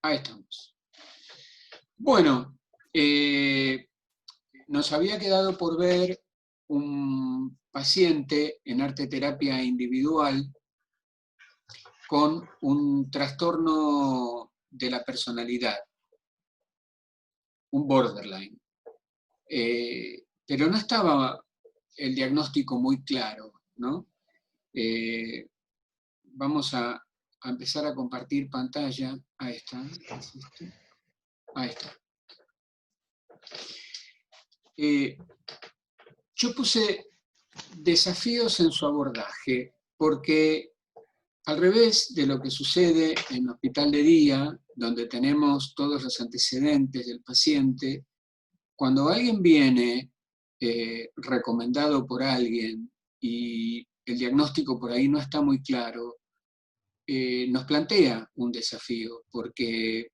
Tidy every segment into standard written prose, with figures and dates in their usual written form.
Ahí estamos. Bueno, nos había quedado por ver un paciente en arte terapia individual con un trastorno de la personalidad, un borderline. Pero no estaba el diagnóstico muy claro, ¿no? Vamos a empezar a compartir pantalla. Ahí está. Ahí está. Yo puse desafíos en su abordaje, porque al revés de lo que sucede en hospital de día, donde tenemos todos los antecedentes del paciente, cuando alguien viene recomendado por alguien y el diagnóstico por ahí no está muy claro, nos plantea un desafío, porque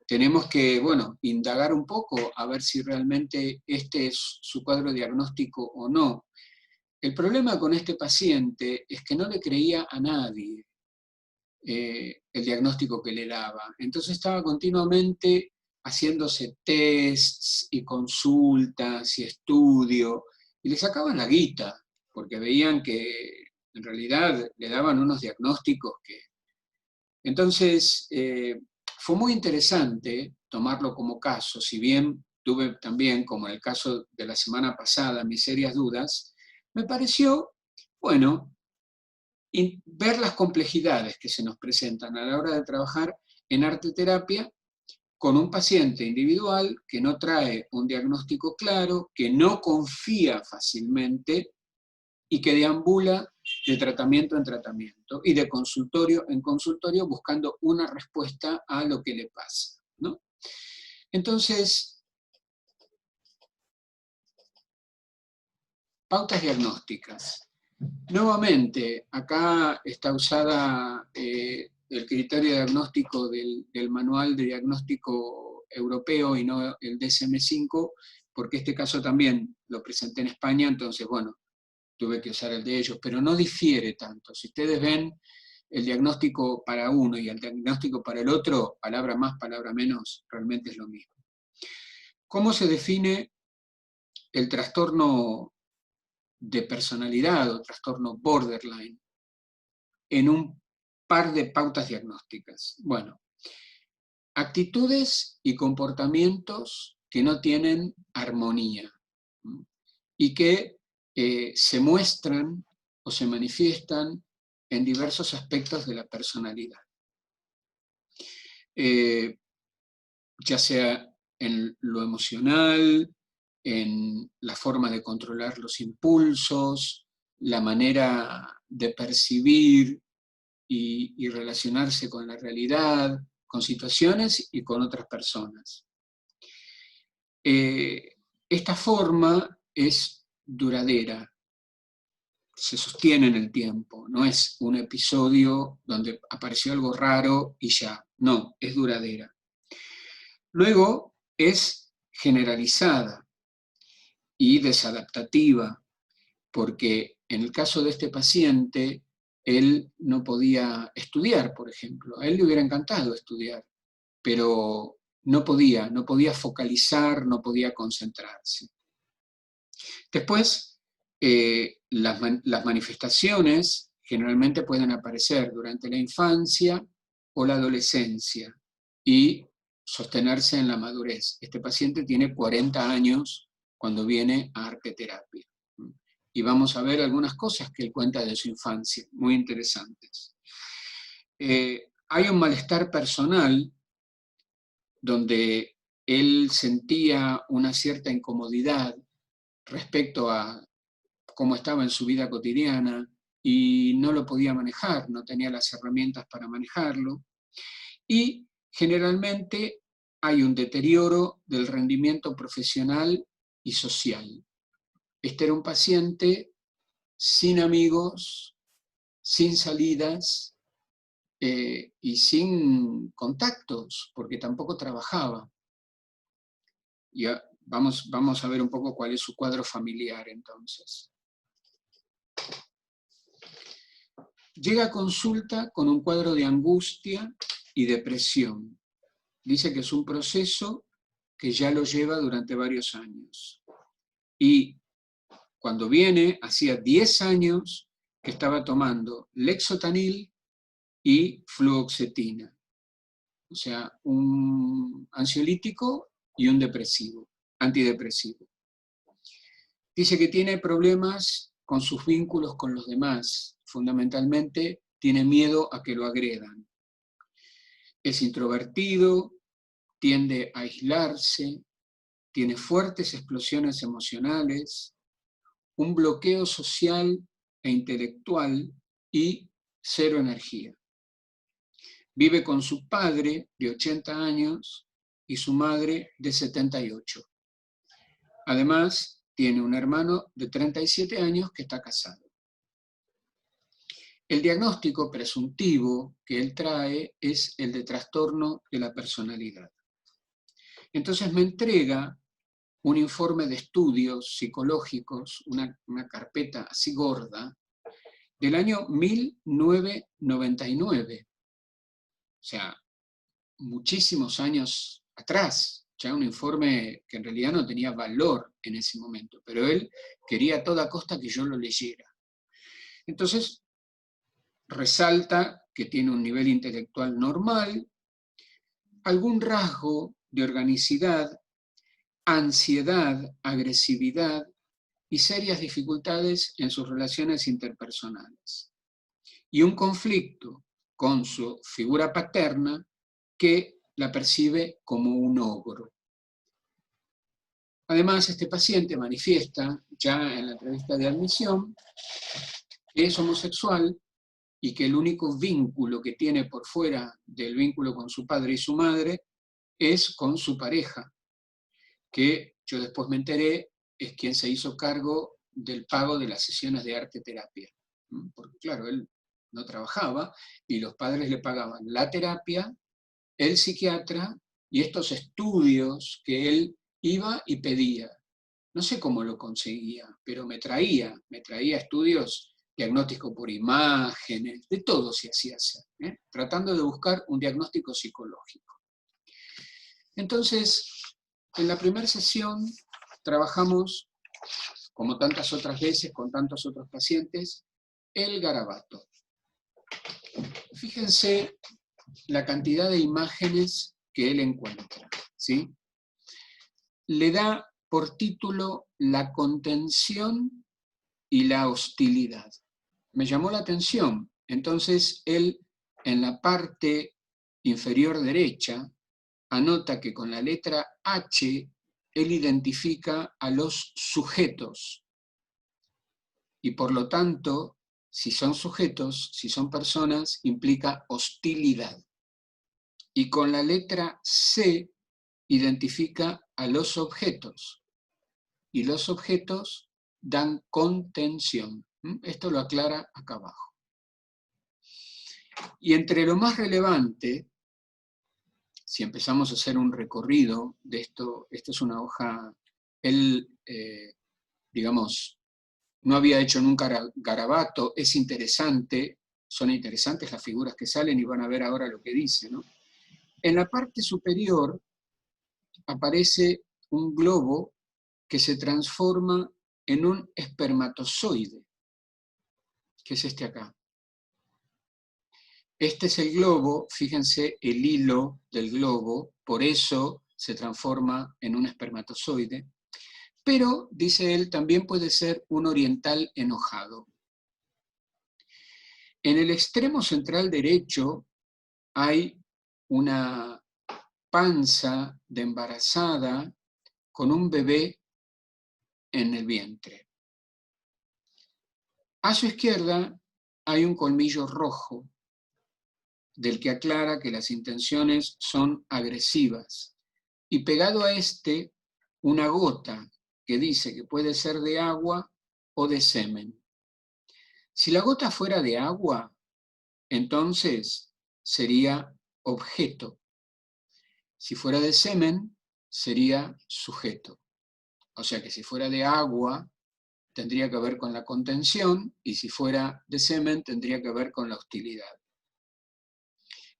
tenemos que, bueno, indagar un poco a ver si realmente este es su cuadro diagnóstico o no. El problema con este paciente es que no le creía a nadie el diagnóstico que le daba. Entonces estaba continuamente haciéndose tests y consultas y estudio, y le sacaban la guita, porque veían que en realidad le daban unos diagnósticos que... Entonces, fue muy interesante tomarlo como caso, si bien tuve también, como en el caso de la semana pasada, mis serias dudas, me pareció, bueno, ver las complejidades que se nos presentan a la hora de trabajar en arte terapia con un paciente individual que no trae un diagnóstico claro, que no confía fácilmente y que deambula de tratamiento en tratamiento y de consultorio en consultorio buscando una respuesta a lo que le pasa, ¿no? Entonces, pautas diagnósticas. Nuevamente, acá está usada el criterio diagnóstico del Manual de Diagnóstico Europeo y no el DSM-5, porque este caso también lo presenté en España, entonces, bueno, tuve que usar el de ellos, pero no difiere tanto. Si ustedes ven el diagnóstico para uno y el diagnóstico para el otro, palabra más, palabra menos, realmente es lo mismo. ¿Cómo se define el trastorno de personalidad o trastorno borderline en un par de pautas diagnósticas? Bueno, actitudes y comportamientos que no tienen armonía y que se muestran o se manifiestan en diversos aspectos de la personalidad. Ya sea en lo emocional, en la forma de controlar los impulsos, la manera de percibir y relacionarse con la realidad, con situaciones y con otras personas. Esta forma es duradera, se sostiene en el tiempo, no es un episodio donde apareció algo raro y ya, no, es duradera. Luego es generalizada y desadaptativa, porque en el caso de este paciente, él no podía estudiar, por ejemplo. A él le hubiera encantado estudiar, pero no podía focalizar, no podía concentrarse. Después, las manifestaciones generalmente pueden aparecer durante la infancia o la adolescencia y sostenerse en la madurez. Este paciente tiene 40 años cuando viene a arte terapia. Y vamos a ver algunas cosas que él cuenta de su infancia, muy interesantes. Hay un malestar personal donde él sentía una cierta incomodidad respecto a cómo estaba en su vida cotidiana y no lo podía manejar, no tenía las herramientas para manejarlo. Y generalmente hay un deterioro del rendimiento profesional y social. Este era un paciente sin amigos, sin salidas y sin contactos, porque tampoco trabajaba. Y vamos a ver un poco cuál es su cuadro familiar entonces. Llega a consulta con un cuadro de angustia y depresión. dice que es un proceso que ya lo lleva durante varios años. Y cuando viene, hacía 10 años que estaba tomando Lexotanil y fluoxetina. O sea, un ansiolítico y un antidepresivo. Dice que tiene problemas con sus vínculos con los demás. Fundamentalmente, tiene miedo a que lo agredan. Es introvertido, tiende a aislarse, tiene fuertes explosiones emocionales, un bloqueo social e intelectual y cero energía. Vive con su padre de 80 años y su madre de 78. Además, tiene un hermano de 37 años que está casado. El diagnóstico presuntivo que él trae es el de trastorno de la personalidad. Entonces me entrega un informe de estudios psicológicos, una carpeta así gorda, del año 1999. O sea, muchísimos años atrás, ya un informe que en realidad no tenía valor en ese momento, pero él quería a toda costa que yo lo leyera. Entonces, resalta que tiene un nivel intelectual normal, algún rasgo de organicidad, ansiedad, agresividad y serias dificultades en sus relaciones interpersonales. Y un conflicto con su figura paterna que la percibe como un ogro. Además, este paciente manifiesta, ya en la entrevista de admisión, que es homosexual y que el único vínculo que tiene por fuera del vínculo con su padre y su madre es con su pareja, que yo después me enteré es quien se hizo cargo del pago de las sesiones de arte-terapia. Porque claro, él no trabajaba y los padres le pagaban la terapia, el psiquiatra y estos estudios que él iba y pedía. No sé cómo lo conseguía, pero me traía estudios diagnósticos por imágenes, de todo se hacía hacer, tratando de buscar un diagnóstico psicológico. Entonces, en la primera sesión trabajamos, como tantas otras veces, con tantos otros pacientes, el garabato. Fíjense la cantidad de imágenes que él encuentra, ¿sí? Le da por título La contención y la hostilidad. Me llamó la atención. Entonces, él, en la parte inferior derecha, anota que con la letra H, él identifica a los sujetos. Y por lo tanto, si son sujetos, si son personas, implica hostilidad. Y con la letra C, identifica a los objetos. Y los objetos dan contención. Esto lo aclara acá abajo. Y entre lo más relevante, si empezamos a hacer un recorrido de esto es una hoja, él, digamos, no había hecho nunca garabato, es interesante, son interesantes las figuras que salen y van a ver ahora lo que dice, ¿no? En la parte superior aparece un globo que se transforma en un espermatozoide, que es este acá. Este es el globo, fíjense el hilo del globo, por eso se transforma en un espermatozoide, pero, dice él, también puede ser un oriental enojado. En el extremo central derecho hay una panza de embarazada con un bebé en el vientre. A su izquierda hay un colmillo rojo, del que aclara que las intenciones son agresivas. Y pegado a este, una gota que dice que puede ser de agua o de semen. Si la gota fuera de agua, entonces sería objeto. Si fuera de semen, sería sujeto. O sea que si fuera de agua, tendría que ver con la contención, y si fuera de semen, tendría que ver con la hostilidad.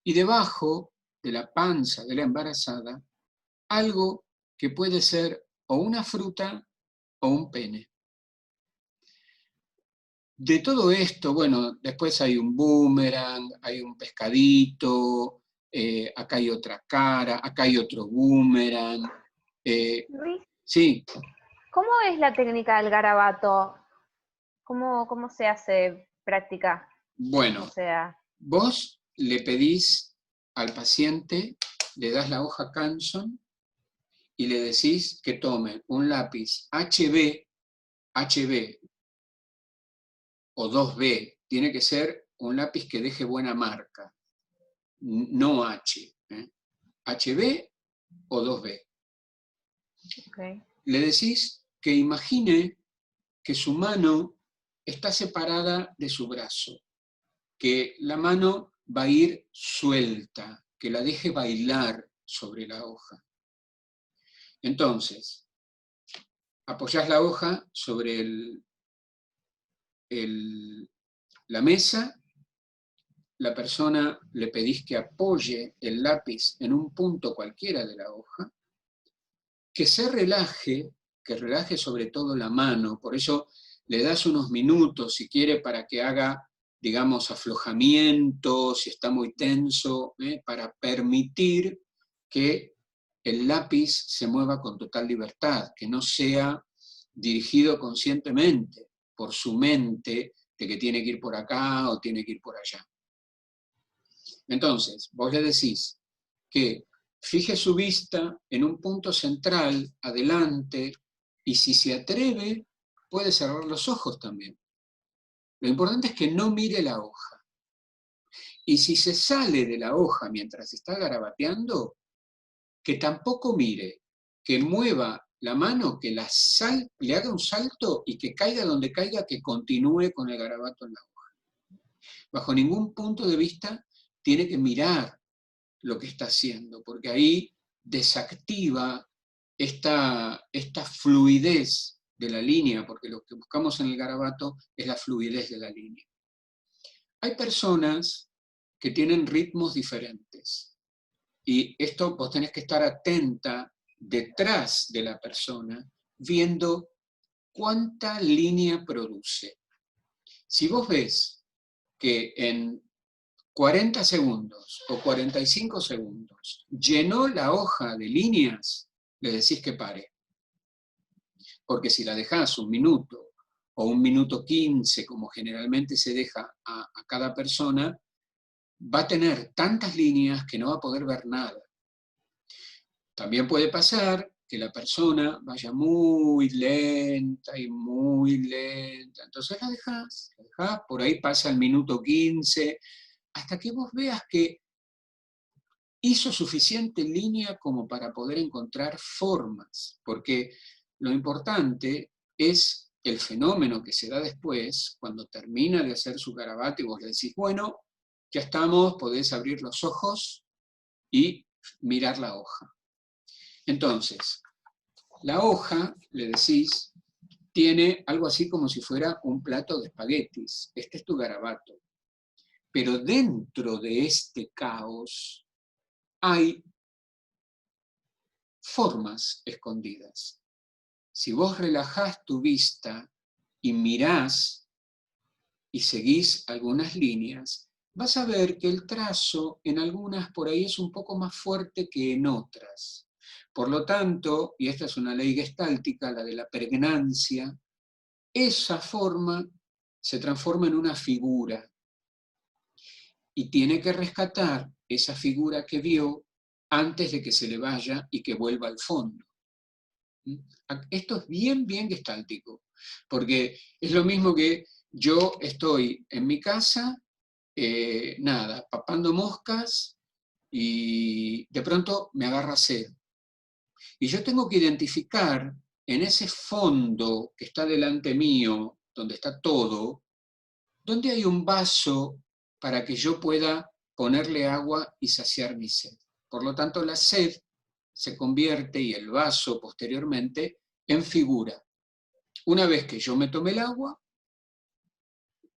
Y debajo de la panza de la embarazada algo que puede ser o una fruta o un pene. De todo esto, bueno, después hay un boomerang, hay un pescadito, acá hay otra cara, acá hay otro boomerang. Luis, Sí, ¿cómo es la técnica del garabato? ¿Cómo se hace práctica? O bueno, sea, vos le pedís al paciente, le das la hoja Canson y le decís que tome un lápiz HB o 2B, tiene que ser un lápiz que deje buena marca, no H, HB o 2B. okay. Le decís que imagine que su mano está separada de su brazo, que la mano va a ir suelta, que la deje bailar sobre la hoja. Entonces, apoyás la hoja sobre la mesa, la persona le pedís que apoye el lápiz en un punto cualquiera de la hoja, que se relaje, que relaje sobre todo la mano, por eso le das unos minutos si quiere para que haga, digamos, aflojamiento, si está muy tenso, para permitir que el lápiz se mueva con total libertad, que no sea dirigido conscientemente por su mente de que tiene que ir por acá o tiene que ir por allá. Entonces, vos le decís que fije su vista en un punto central, adelante, y si se atreve, puede cerrar los ojos también. Lo importante es que no mire la hoja. Y si se sale de la hoja mientras está garabateando, que tampoco mire, que mueva la mano, que le haga un salto y que caiga donde caiga, que continúe con el garabato en la hoja. Bajo ningún punto de vista tiene que mirar lo que está haciendo, porque ahí desactiva esta fluidez de la línea, porque lo que buscamos en el garabato es la fluidez de la línea. Hay personas que tienen ritmos diferentes, y esto vos tenés que estar atenta detrás de la persona, viendo cuánta línea produce. Si vos ves que en 40 segundos o 45 segundos llenó la hoja de líneas, le decís que pare. Porque si la dejás un minuto o 1 minuto 15, como generalmente se deja a cada persona, va a tener tantas líneas que no va a poder ver nada. También puede pasar que la persona vaya muy lenta y muy lenta. Entonces la dejás, por ahí pasa el minuto 15, hasta que vos veas que hizo suficiente línea como para poder encontrar formas, porque lo importante es el fenómeno que se da después, cuando termina de hacer su garabato y vos le decís, bueno, ya estamos, podés abrir los ojos y mirar la hoja. Entonces, la hoja, le decís, tiene algo así como si fuera un plato de espaguetis. Este es tu garabato. Pero dentro de este caos hay formas escondidas. Si vos relajás tu vista y mirás y seguís algunas líneas, vas a ver que el trazo en algunas por ahí es un poco más fuerte que en otras. Por lo tanto, y esta es una ley gestáltica, la de la pregnancia, esa forma se transforma en una figura y tiene que rescatar esa figura que vio antes de que se le vaya y que vuelva al fondo. Esto es bien, bien gestáltico, porque es lo mismo que yo estoy en mi casa, nada, papando moscas y de pronto me agarra sed. Y yo tengo que identificar en ese fondo que está delante mío, donde está todo, donde hay un vaso para que yo pueda ponerle agua y saciar mi sed. Por lo tanto, la sed se convierte, y el vaso posteriormente, en figura. Una vez que yo me tomé el agua,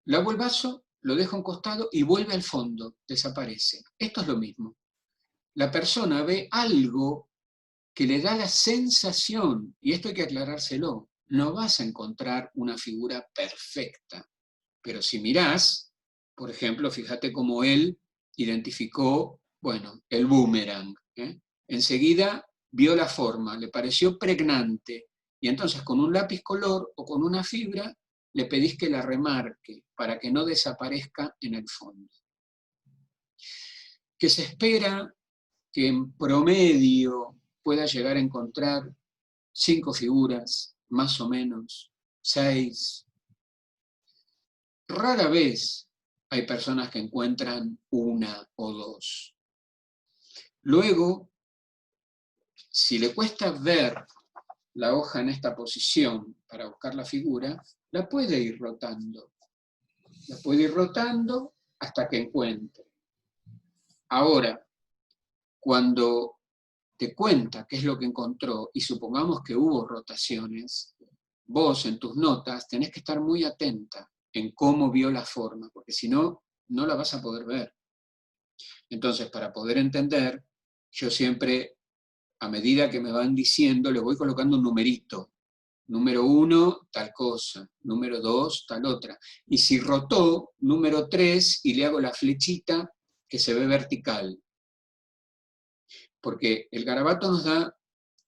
lavo el vaso, lo dejo a un costado y vuelve al fondo, desaparece. Esto es lo mismo. la persona ve algo que le da la sensación, y esto hay que aclarárselo, no vas a encontrar una figura perfecta, pero si mirás, por ejemplo, fíjate cómo él identificó, bueno, el boomerang, ¿eh? Enseguida vio la forma, le pareció pregnante, y entonces con un lápiz color o con una fibra le pedís que la remarque para que no desaparezca en el fondo. Que se espera que en promedio pueda llegar a encontrar 5 figuras, más o menos, 6. Rara vez hay personas que encuentran 1 o 2. Luego, si le cuesta ver la hoja en esta posición para buscar la figura, la puede ir rotando. La puede ir rotando hasta que encuentre. Ahora, cuando te cuenta qué es lo que encontró, y supongamos que hubo rotaciones, vos en tus notas tenés que estar muy atenta en cómo vio la forma, porque si no, no la vas a poder ver. Entonces, para poder entender, yo siempre, a medida que me van diciendo, le voy colocando un numerito. Número 1, tal cosa. Número 2, tal otra. Y si rotó, número 3, y le hago la flechita que se ve vertical. Porque el garabato nos da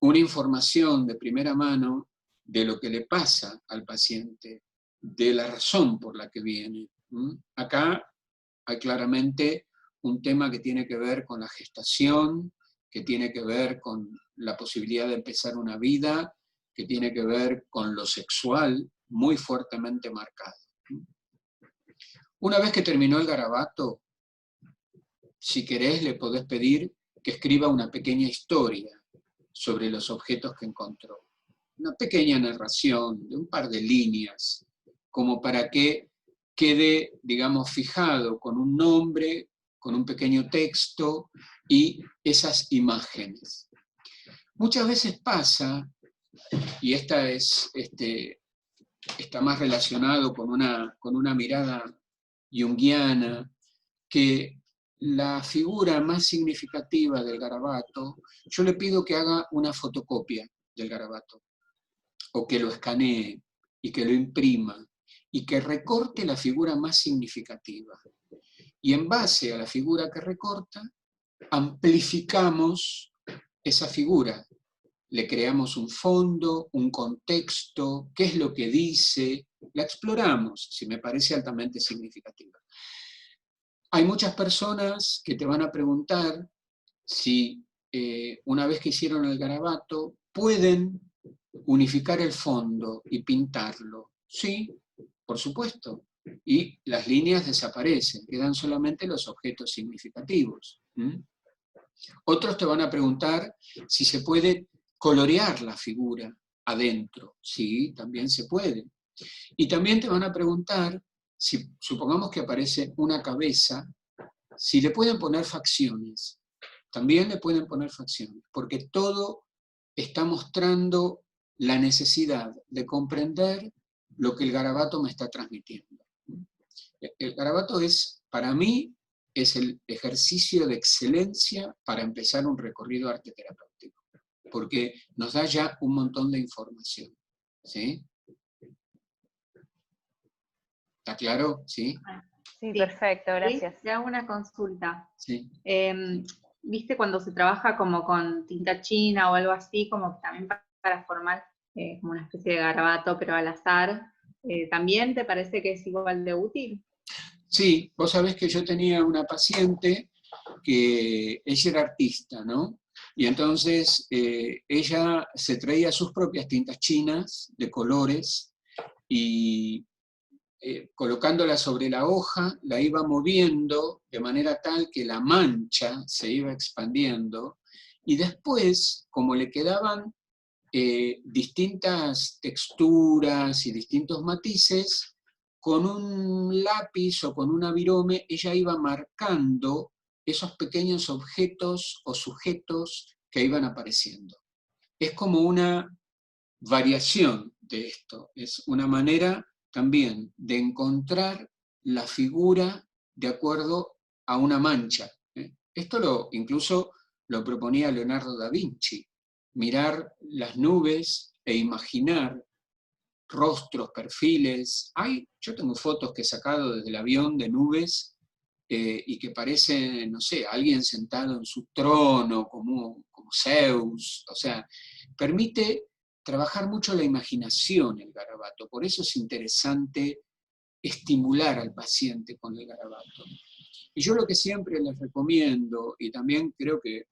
una información de primera mano de lo que le pasa al paciente, de la razón por la que viene. Acá hay claramente un tema que tiene que ver con la gestación, que tiene que ver con la posibilidad de empezar una vida, que tiene que ver con lo sexual muy fuertemente marcado. Una vez que terminó el garabato, si querés le podés pedir que escriba una pequeña historia sobre los objetos que encontró. Una pequeña narración de un par de líneas, como para que quede, digamos, fijado con un nombre, con un pequeño texto y esas imágenes. Muchas veces pasa, y esta está más relacionado con una mirada junguiana, que la figura más significativa del garabato, yo le pido que haga una fotocopia del garabato, o que lo escanee y que lo imprima, y que recorte la figura más significativa. Y en base a la figura que recorta, amplificamos esa figura. Le creamos un fondo, un contexto, qué es lo que dice, la exploramos, si me parece altamente significativa. Hay muchas personas que te van a preguntar si una vez que hicieron el garabato pueden unificar el fondo y pintarlo. Sí, por supuesto. Y las líneas desaparecen, quedan solamente los objetos significativos. Otros te van a preguntar si se puede colorear la figura adentro. Sí, también se puede. Y también te van a preguntar, si supongamos que aparece una cabeza, si le pueden poner facciones. También le pueden poner facciones, porque todo está mostrando la necesidad de comprender lo que el garabato me está transmitiendo. El garabato es, para mí, es el ejercicio de excelencia para empezar un recorrido arte terapéutico, porque nos da ya un montón de información. ¿Sí? ¿Está claro? ¿Sí? Sí, perfecto, gracias. Te hago una consulta. Sí. ¿Viste cuando se trabaja como con tinta china o algo así, como también para formar como una especie de garabato, pero al azar? ¿También te parece que es igual de útil? Sí, vos sabés que yo tenía una paciente que ella era artista, ¿no? Y entonces ella se traía sus propias tintas chinas de colores y colocándola sobre la hoja, la iba moviendo de manera tal que la mancha se iba expandiendo, y después, como le quedaban distintas texturas y distintos matices, con un lápiz o con una virome, ella iba marcando esos pequeños objetos o sujetos que iban apareciendo. Es como una variación de esto, es una manera también de encontrar la figura de acuerdo a una mancha. Esto incluso lo proponía Leonardo da Vinci, mirar las nubes e imaginar rostros, perfiles. Yo tengo fotos que he sacado desde el avión de nubes y que parece, no sé, alguien sentado en su trono, como Zeus. O sea, permite trabajar mucho la imaginación el garabato. Por eso es interesante estimular al paciente con el garabato. Y yo lo que siempre les recomiendo, y también creo que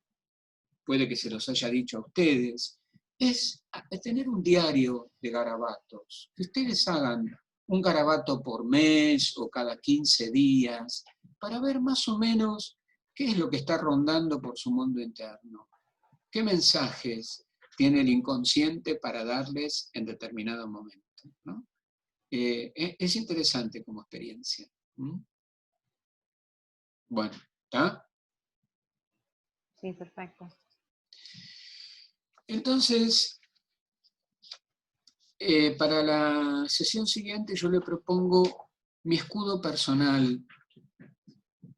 puede que se los haya dicho a ustedes, es tener un diario de garabatos. Que ustedes hagan un garabato por mes o cada 15 días, para ver más o menos qué es lo que está rondando por su mundo interno. ¿Qué mensajes tiene el inconsciente para darles en determinado momento? ¿No? Es interesante como experiencia. Bueno, ¿está? Sí, perfecto. Entonces, para la sesión siguiente yo le propongo mi escudo personal.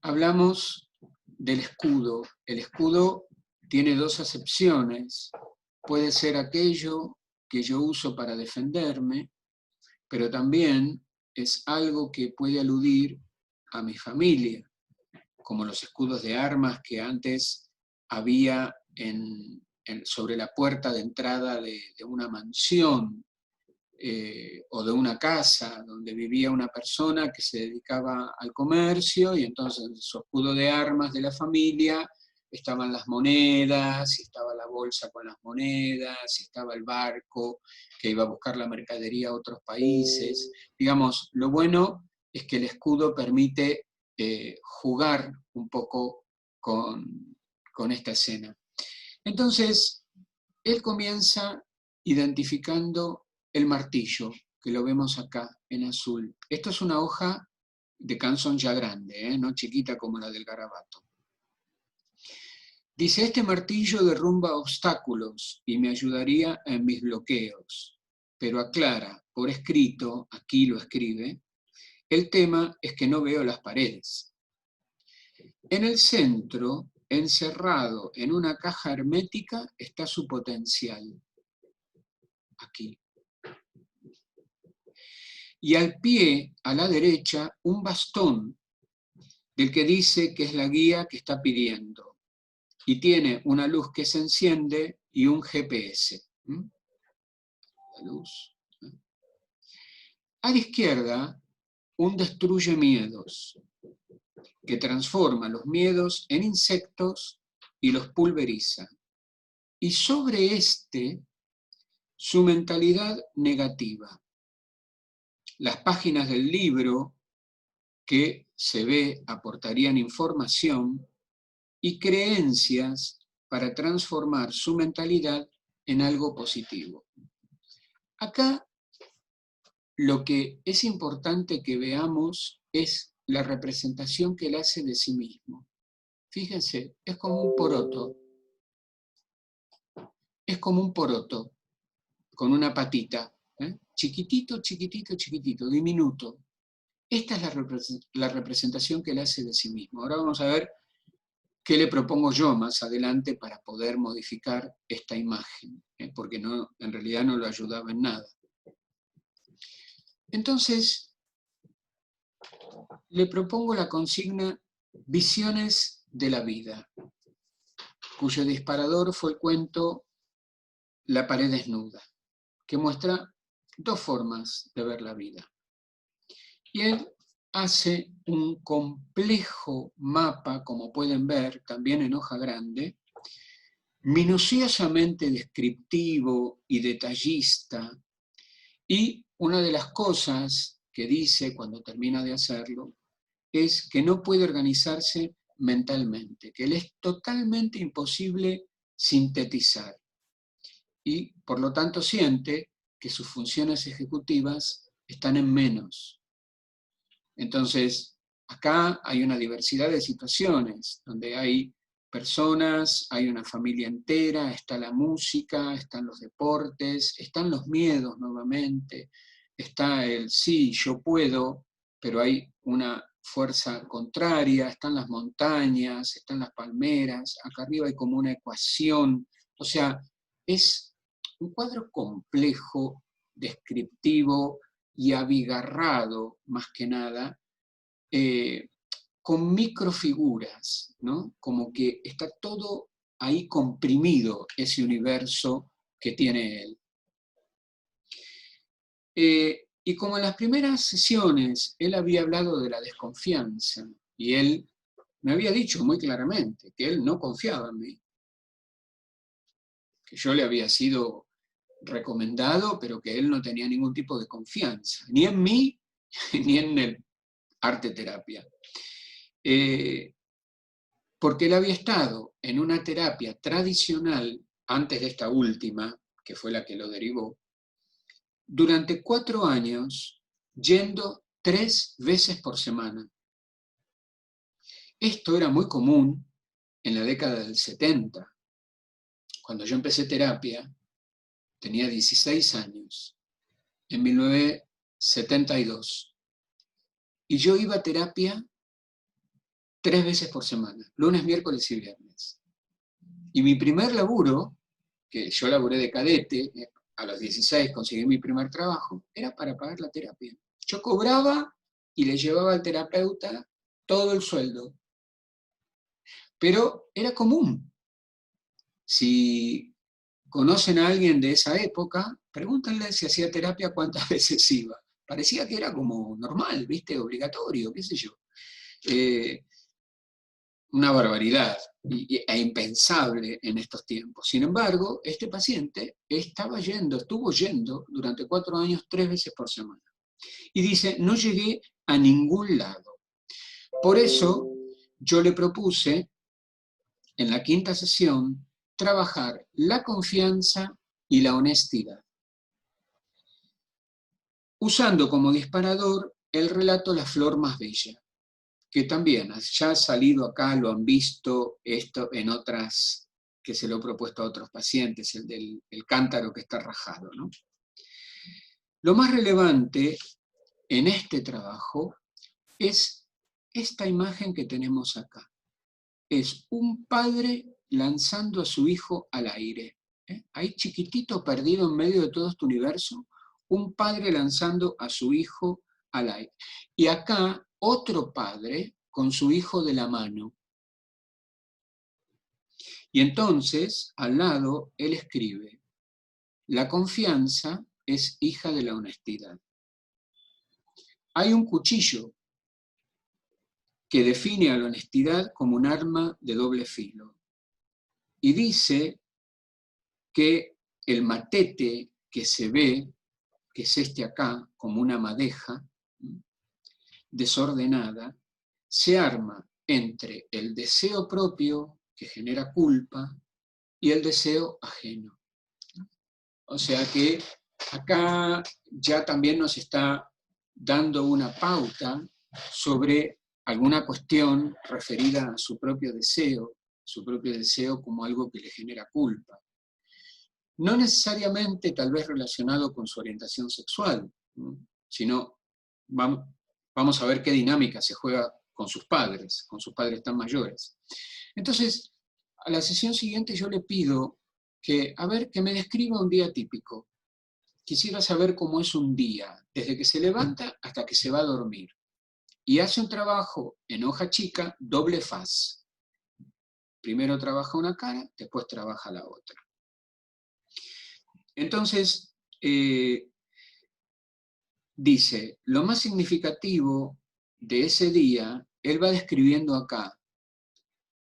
Hablamos del escudo. El escudo tiene dos acepciones. Puede ser aquello que yo uso para defenderme, pero también es algo que puede aludir a mi familia, como los escudos de armas que antes había sobre la puerta de entrada de una mansión o de una casa donde vivía una persona que se dedicaba al comercio, y entonces en su escudo de armas de la familia estaban las monedas, y estaba la bolsa con las monedas, y estaba el barco que iba a buscar la mercadería a otros países. Digamos, lo bueno es que el escudo permite jugar un poco con esta escena. Entonces, él comienza identificando el martillo, que lo vemos acá en azul. Esto es una hoja de canson ya grande, no chiquita como la del garabato. Dice, este martillo derrumba obstáculos y me ayudaría en mis bloqueos, pero aclara, por escrito, aquí lo escribe, el tema es que no veo las paredes. En el centro, encerrado en una caja hermética, está su potencial. Aquí. Y al pie, a la derecha, un bastón del que dice que es la guía que está pidiendo. Y tiene una luz que se enciende y un GPS. La luz. A la izquierda, un destruye miedos, que transforma los miedos en insectos y los pulveriza. Y sobre este, su mentalidad negativa. Las páginas del libro que se ve aportarían información y creencias para transformar su mentalidad en algo positivo. Acá lo que es importante que veamos es la representación que él hace de sí mismo. Fíjense, es como un poroto. Es como un poroto con una patita. Chiquitito, chiquitito, chiquitito, diminuto. Esta es la representación que él hace de sí mismo. Ahora vamos a ver qué le propongo yo más adelante para poder modificar esta imagen, porque en realidad no lo ayudaba en nada. Entonces, le propongo la consigna Visiones de la vida, cuyo disparador fue el cuento La pared desnuda, que muestra dos formas de ver la vida. Y él hace un complejo mapa, como pueden ver, también en hoja grande, minuciosamente descriptivo y detallista, y una de las cosas que dice cuando termina de hacerlo es que no puede organizarse mentalmente, que le es totalmente imposible sintetizar, y por lo tanto siente que sus funciones ejecutivas están en menos. Entonces, acá hay una diversidad de situaciones, donde hay personas, hay una familia entera, está la música, están los deportes, están los miedos nuevamente, está el sí, yo puedo, pero hay una fuerza contraria, están las montañas, están las palmeras, acá arriba hay como una ecuación, o sea, es un cuadro complejo, descriptivo y abigarrado, más que nada, con microfiguras, ¿no? Como que está todo ahí comprimido, ese universo que tiene él. Y como en las primeras sesiones él había hablado de la desconfianza, y él me había dicho muy claramente que él no confiaba en mí, que yo le había sido recomendado, pero que él no tenía ningún tipo de confianza, ni en mí, ni en el arte terapia. Porque él había estado en una terapia tradicional, antes de esta última, que fue la que lo derivó, durante 4 años, yendo 3 veces por semana. Esto era muy común en la década del 70. Cuando yo empecé terapia, tenía 16 años, en 1972. Y yo iba a terapia 3 veces por semana, lunes, miércoles y viernes. Y mi primer laburo, que yo laburé de cadete, a los 16 conseguí mi primer trabajo, era para pagar la terapia. Yo cobraba y le llevaba al terapeuta todo el sueldo. Pero era común. Si conocen a alguien de esa época, pregúntenle si hacía terapia cuántas veces iba. Parecía que era como normal, ¿viste? Obligatorio, qué sé yo. Una barbaridad e impensable en estos tiempos. Sin embargo, este paciente estuvo yendo durante 4 años 3 veces por semana. Y dice, no llegué a ningún lado. Por eso yo le propuse, en la 5ª sesión, trabajar la confianza y la honestidad, usando como disparador el relato La flor más bella, que también ya ha salido acá, lo han visto esto en otras, que se lo he propuesto a otros pacientes, el del cántaro que está rajado, ¿no? Lo más relevante en este trabajo es esta imagen que tenemos acá. Es un padre lanzando a su hijo al aire. Ahí chiquitito, perdido en medio de todo este universo, un padre lanzando a su hijo al aire. Y acá otro padre con su hijo de la mano. Y entonces, al lado, él escribe, la confianza es hija de la honestidad. Hay un cuchillo que define a la honestidad como un arma de doble filo. Y dice que el matete que se ve, que es este acá, como una madeja desordenada, se arma entre el deseo propio, que genera culpa, y el deseo ajeno. O sea que acá ya también nos está dando una pauta sobre alguna cuestión referida a su propio deseo como algo que le genera culpa. No necesariamente tal vez relacionado con su orientación sexual, ¿no? Sino vamos a ver qué dinámica se juega con sus padres tan mayores. Entonces, a la sesión siguiente yo le pido que me describa un día típico. Quisiera saber cómo es un día, desde que se levanta hasta que se va a dormir. Y hace un trabajo en hoja chica, doble faz. Primero trabaja una cara, después trabaja la otra. Entonces, dice, lo más significativo de ese día, él va describiendo acá.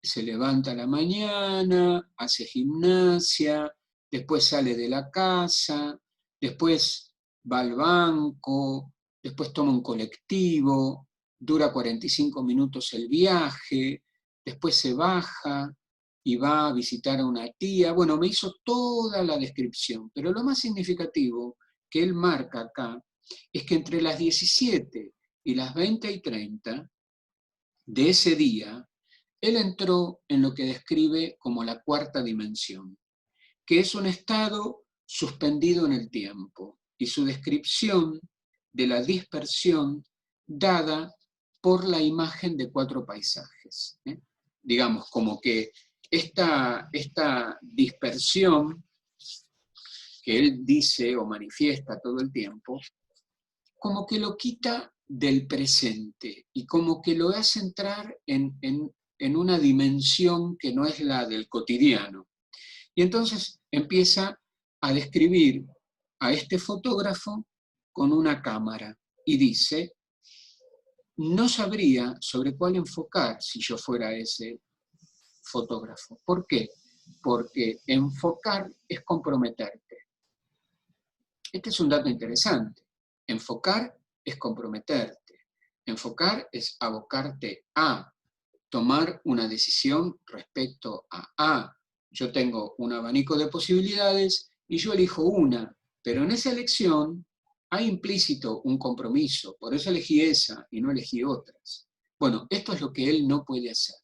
Se levanta a la mañana, hace gimnasia, después sale de la casa, después va al banco, después toma un colectivo, dura 45 minutos el viaje, después se baja y va a visitar a una tía. Bueno, me hizo toda la descripción, pero lo más significativo que él marca acá es que entre las 17 y las 20:30 de ese día, él entró en lo que describe como la 4ª dimensión, que es un estado suspendido en el tiempo, y su descripción de la dispersión dada por la imagen de 4 paisajes. Digamos, como que esta dispersión que él dice o manifiesta todo el tiempo, como que lo quita del presente y como que lo hace entrar en una dimensión que no es la del cotidiano. Y entonces empieza a describir a este fotógrafo con una cámara y dice: no sabría sobre cuál enfocar si yo fuera ese fotógrafo. ¿Por qué? Porque enfocar es comprometerte. Este es un dato interesante. Enfocar es comprometerte. Enfocar es abocarte a tomar una decisión respecto a. Yo tengo un abanico de posibilidades y yo elijo una, pero en esa elección hay implícito un compromiso, por eso elegí esa y no elegí otras. Bueno, esto es lo que él no puede hacer.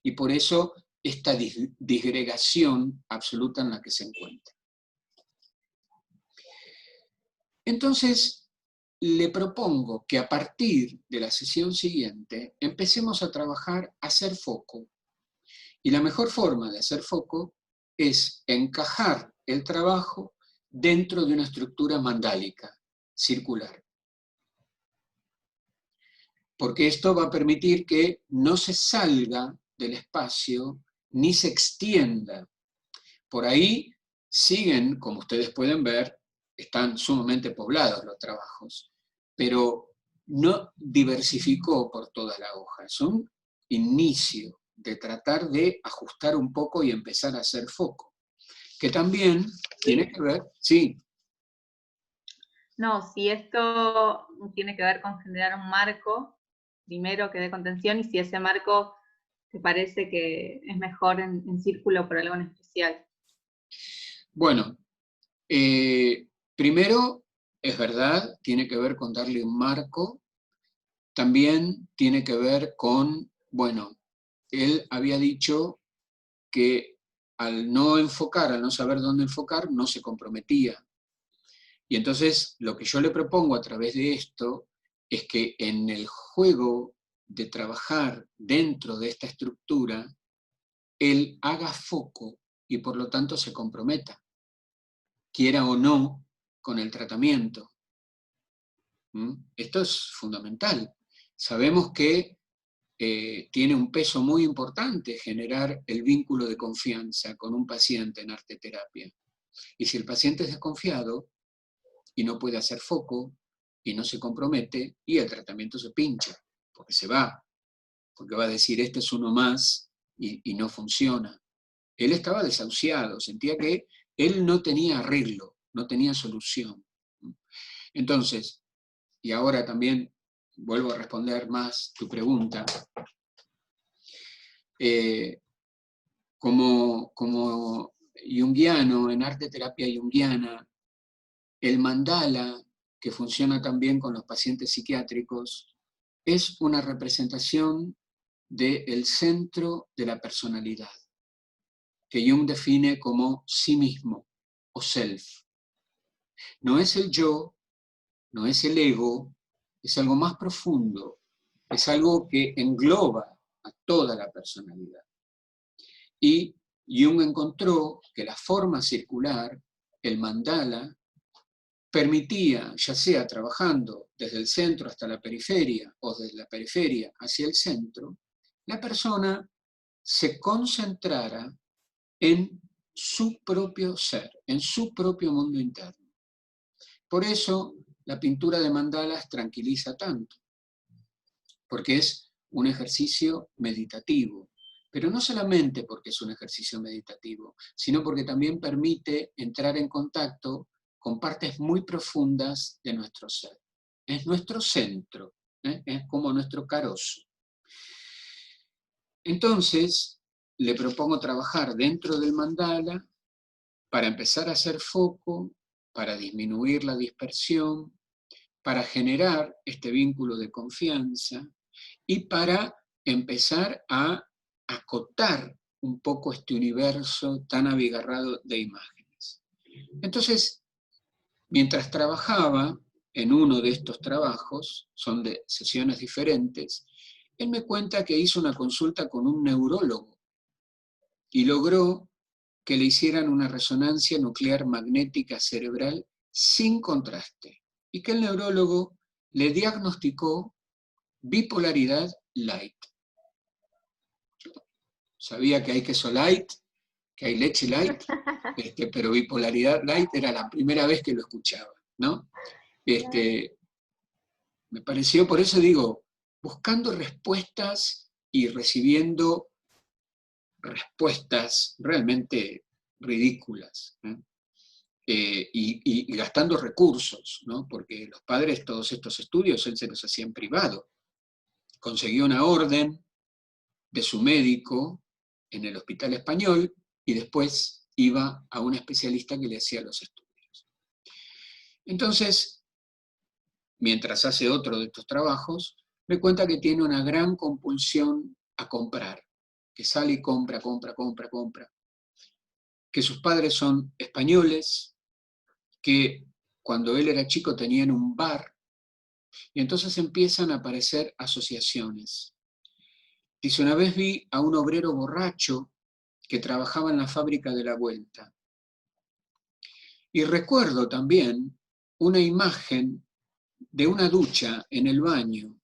Y por eso esta disgregación absoluta en la que se encuentra. Entonces, le propongo que a partir de la sesión siguiente empecemos a trabajar a hacer foco. Y la mejor forma de hacer foco es encajar el trabajo dentro de una estructura mandálica, circular. Porque esto va a permitir que no se salga del espacio ni se extienda. Por ahí siguen, como ustedes pueden ver, están sumamente poblados los trabajos, pero no diversificó por toda la hoja. Es un inicio de tratar de ajustar un poco y empezar a hacer foco, que también tiene que ver, sí. No, si esto tiene que ver con generar un marco, primero que dé contención, y si ese marco te parece que es mejor en círculo por algo en especial. Bueno, primero, es verdad, tiene que ver con darle un marco, también tiene que ver con, bueno, él había dicho que al no enfocar, al no saber dónde enfocar, no se comprometía. Y entonces lo que yo le propongo a través de esto es que en el juego de trabajar dentro de esta estructura, él haga foco y por lo tanto se comprometa, quiera o no, con el tratamiento. Esto es fundamental. Sabemos que tiene un peso muy importante generar el vínculo de confianza con un paciente en arteterapia. Y si el paciente es desconfiado y no puede hacer foco y no se compromete, y el tratamiento se pincha, porque se va, porque va a decir, este es uno más y no funciona. Él estaba desahuciado, sentía que él no tenía arreglo, no tenía solución. Entonces, y ahora también vuelvo a responder más tu pregunta, como junguiano, en arte terapia junguiana, el mandala, que funciona también con los pacientes psiquiátricos, es una representación del centro de la personalidad, que Jung define como sí mismo o self. No es el yo, no es el ego, es algo más profundo, es algo que engloba a toda la personalidad. Y Jung encontró que la forma circular, el mandala, permitía, ya sea trabajando desde el centro hasta la periferia o desde la periferia hacia el centro, la persona se concentrara en su propio ser, en su propio mundo interno. Por eso la pintura de mandalas tranquiliza tanto, porque es un ejercicio meditativo, pero no solamente porque es un ejercicio meditativo, sino porque también permite entrar en contacto con partes muy profundas de nuestro ser. Es nuestro centro, es como nuestro carozo. Entonces, le propongo trabajar dentro del mandala para empezar a hacer foco, para disminuir la dispersión, para generar este vínculo de confianza y para empezar a acotar un poco este universo tan abigarrado de imágenes. Entonces, mientras trabajaba en uno de estos trabajos, son de sesiones diferentes, Él me cuenta que hizo una consulta con un neurólogo y logró que le hicieran una resonancia nuclear magnética cerebral sin contraste, y que el neurólogo le diagnosticó bipolaridad light. Sabía que hay queso light, que hay leche light, pero bipolaridad light era la primera vez que lo escuchaba, ¿no? Me pareció, por eso digo, buscando respuestas y recibiendo respuestas realmente ridículas, ¿eh? Y gastando recursos, ¿no? Porque los padres, todos estos estudios, él se los hacía en privado. Consiguió una orden de su médico en el hospital español y después iba a un especialista que le hacía los estudios. Entonces, mientras hace otro de estos trabajos, me cuenta que tiene una gran compulsión a comprar, que sale y compra, que sus padres son españoles, que cuando él era chico tenían un bar, y entonces empiezan a aparecer asociaciones. Dice, una vez vi a un obrero borracho que trabajaba en la fábrica de la Vuelta. Y recuerdo también una imagen de una ducha en el baño,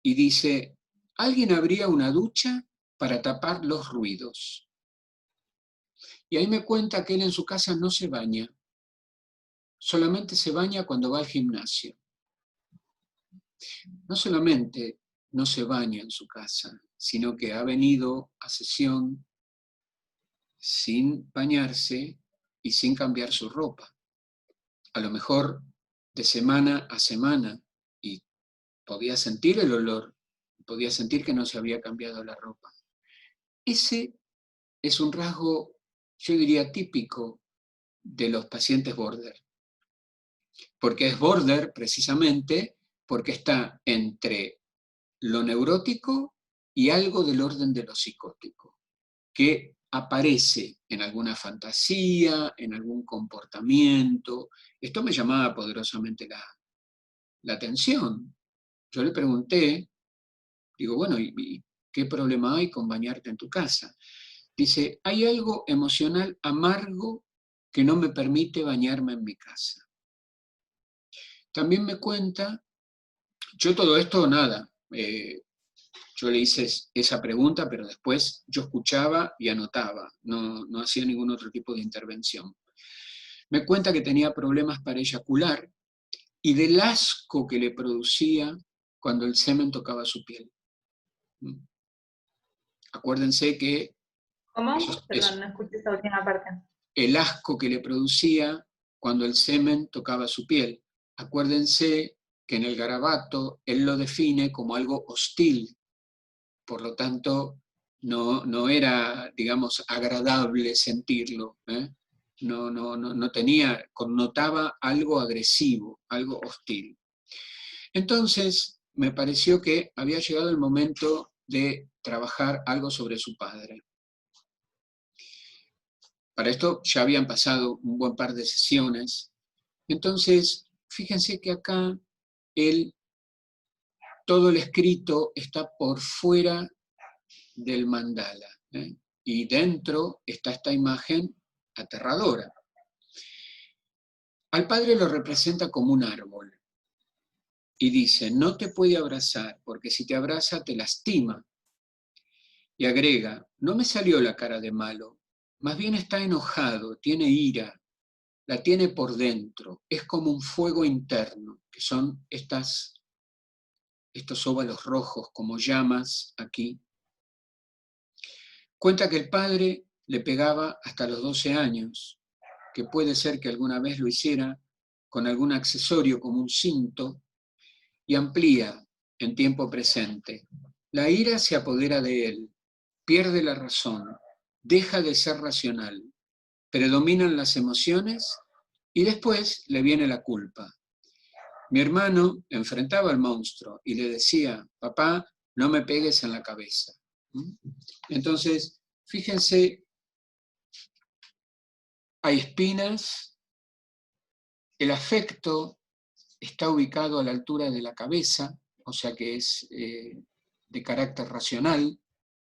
y dice, ¿alguien abría una ducha para tapar los ruidos? Y ahí me cuenta que él en su casa no se baña, solamente se baña cuando va al gimnasio. No solamente no se baña en su casa, sino que ha venido a sesión sin bañarse y sin cambiar su ropa. A lo mejor de semana a semana, y podía sentir el olor, podía sentir que no se había cambiado la ropa. Ese es un rasgo, yo diría, típico de los pacientes border. Porque es border precisamente porque está entre lo neurótico y algo del orden de lo psicótico, que aparece en alguna fantasía, en algún comportamiento. Esto me llamaba poderosamente la atención. Yo le pregunté, digo, bueno, ¿y qué problema hay con bañarte en tu casa? Dice, hay algo emocional amargo que no me permite bañarme en mi casa. También me cuenta, yo todo esto nada, yo le hice esa pregunta, pero después yo escuchaba y anotaba, no hacía ningún otro tipo de intervención. Me cuenta que tenía problemas para eyacular y del asco que le producía cuando el semen tocaba su piel. Acuérdense que ¿Cómo? Perdón, no escuché esa última parte. El asco que le producía cuando el semen tocaba su piel. Acuérdense que en el Garabato él lo define como algo hostil, por lo tanto no era, digamos, agradable sentirlo, ¿eh? No tenía, connotaba algo agresivo, algo hostil. Entonces me pareció que había llegado el momento de trabajar algo sobre su padre. Para esto ya habían pasado un buen par de sesiones. Entonces, fíjense que acá todo el escrito está por fuera del mandala, ¿eh? Y dentro está esta imagen aterradora. Al padre lo representa como un árbol y dice, no te puede abrazar porque si te abraza te lastima. Y agrega, no me salió la cara de malo, más bien está enojado, tiene ira, la tiene por dentro, es como un fuego interno, que son estos óvalos rojos como llamas aquí. Cuenta que el padre le pegaba hasta los 12 años, que puede ser que alguna vez lo hiciera con algún accesorio como un cinto, y amplía en tiempo presente. La ira se apodera de él, pierde la razón, deja de ser racional, predominan las emociones y después le viene la culpa. Mi hermano enfrentaba al monstruo y le decía, papá, no me pegues en la cabeza. Entonces, fíjense, hay espinas, el afecto está ubicado a la altura de la cabeza, o sea que es de carácter racional,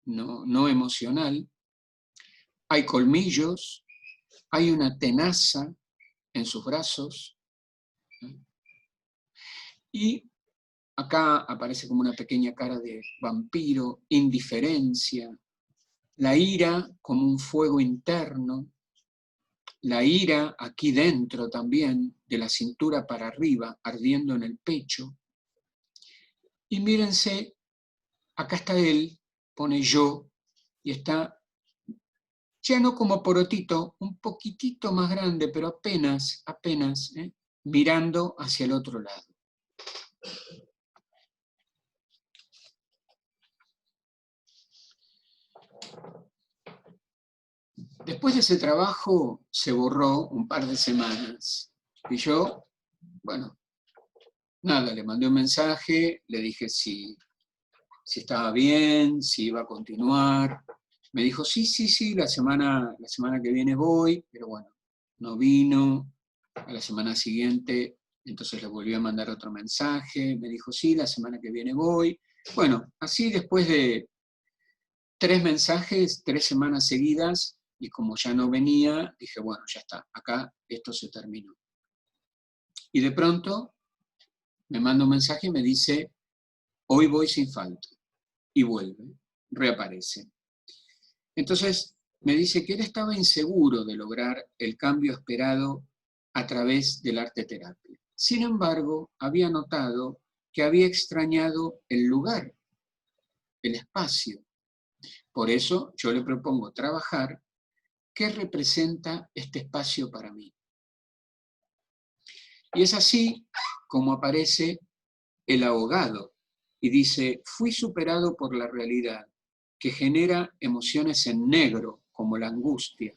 no emocional. Hay colmillos, hay una tenaza en sus brazos. Y acá aparece como una pequeña cara de vampiro, indiferencia, la ira como un fuego interno, la ira aquí dentro también, de la cintura para arriba, ardiendo en el pecho. Y mírense, acá está él, pone yo, y está ya no como porotito, un poquitito más grande, pero apenas, mirando hacia el otro lado. Después de ese trabajo se borró un par de semanas. Y yo, bueno, nada, le mandé un mensaje, le dije si estaba bien, si iba a continuar. Me dijo, sí, la semana que viene voy, pero bueno, no vino. A la semana siguiente, entonces le volví a mandar otro mensaje, me dijo, sí, la semana que viene voy. Bueno, así después de 3 mensajes, 3 semanas seguidas, y como ya no venía, dije, bueno, ya está, acá esto se terminó. Y de pronto me manda un mensaje y me dice, hoy voy sin falta. Y vuelve, reaparece. Entonces me dice que él estaba inseguro de lograr el cambio esperado a través del arte terapia. Sin embargo, había notado que había extrañado el lugar, el espacio. Por eso yo le propongo trabajar qué representa este espacio para mí. Y es así como aparece el ahogado y dice, fui superado por la realidad que genera emociones en negro, como la angustia.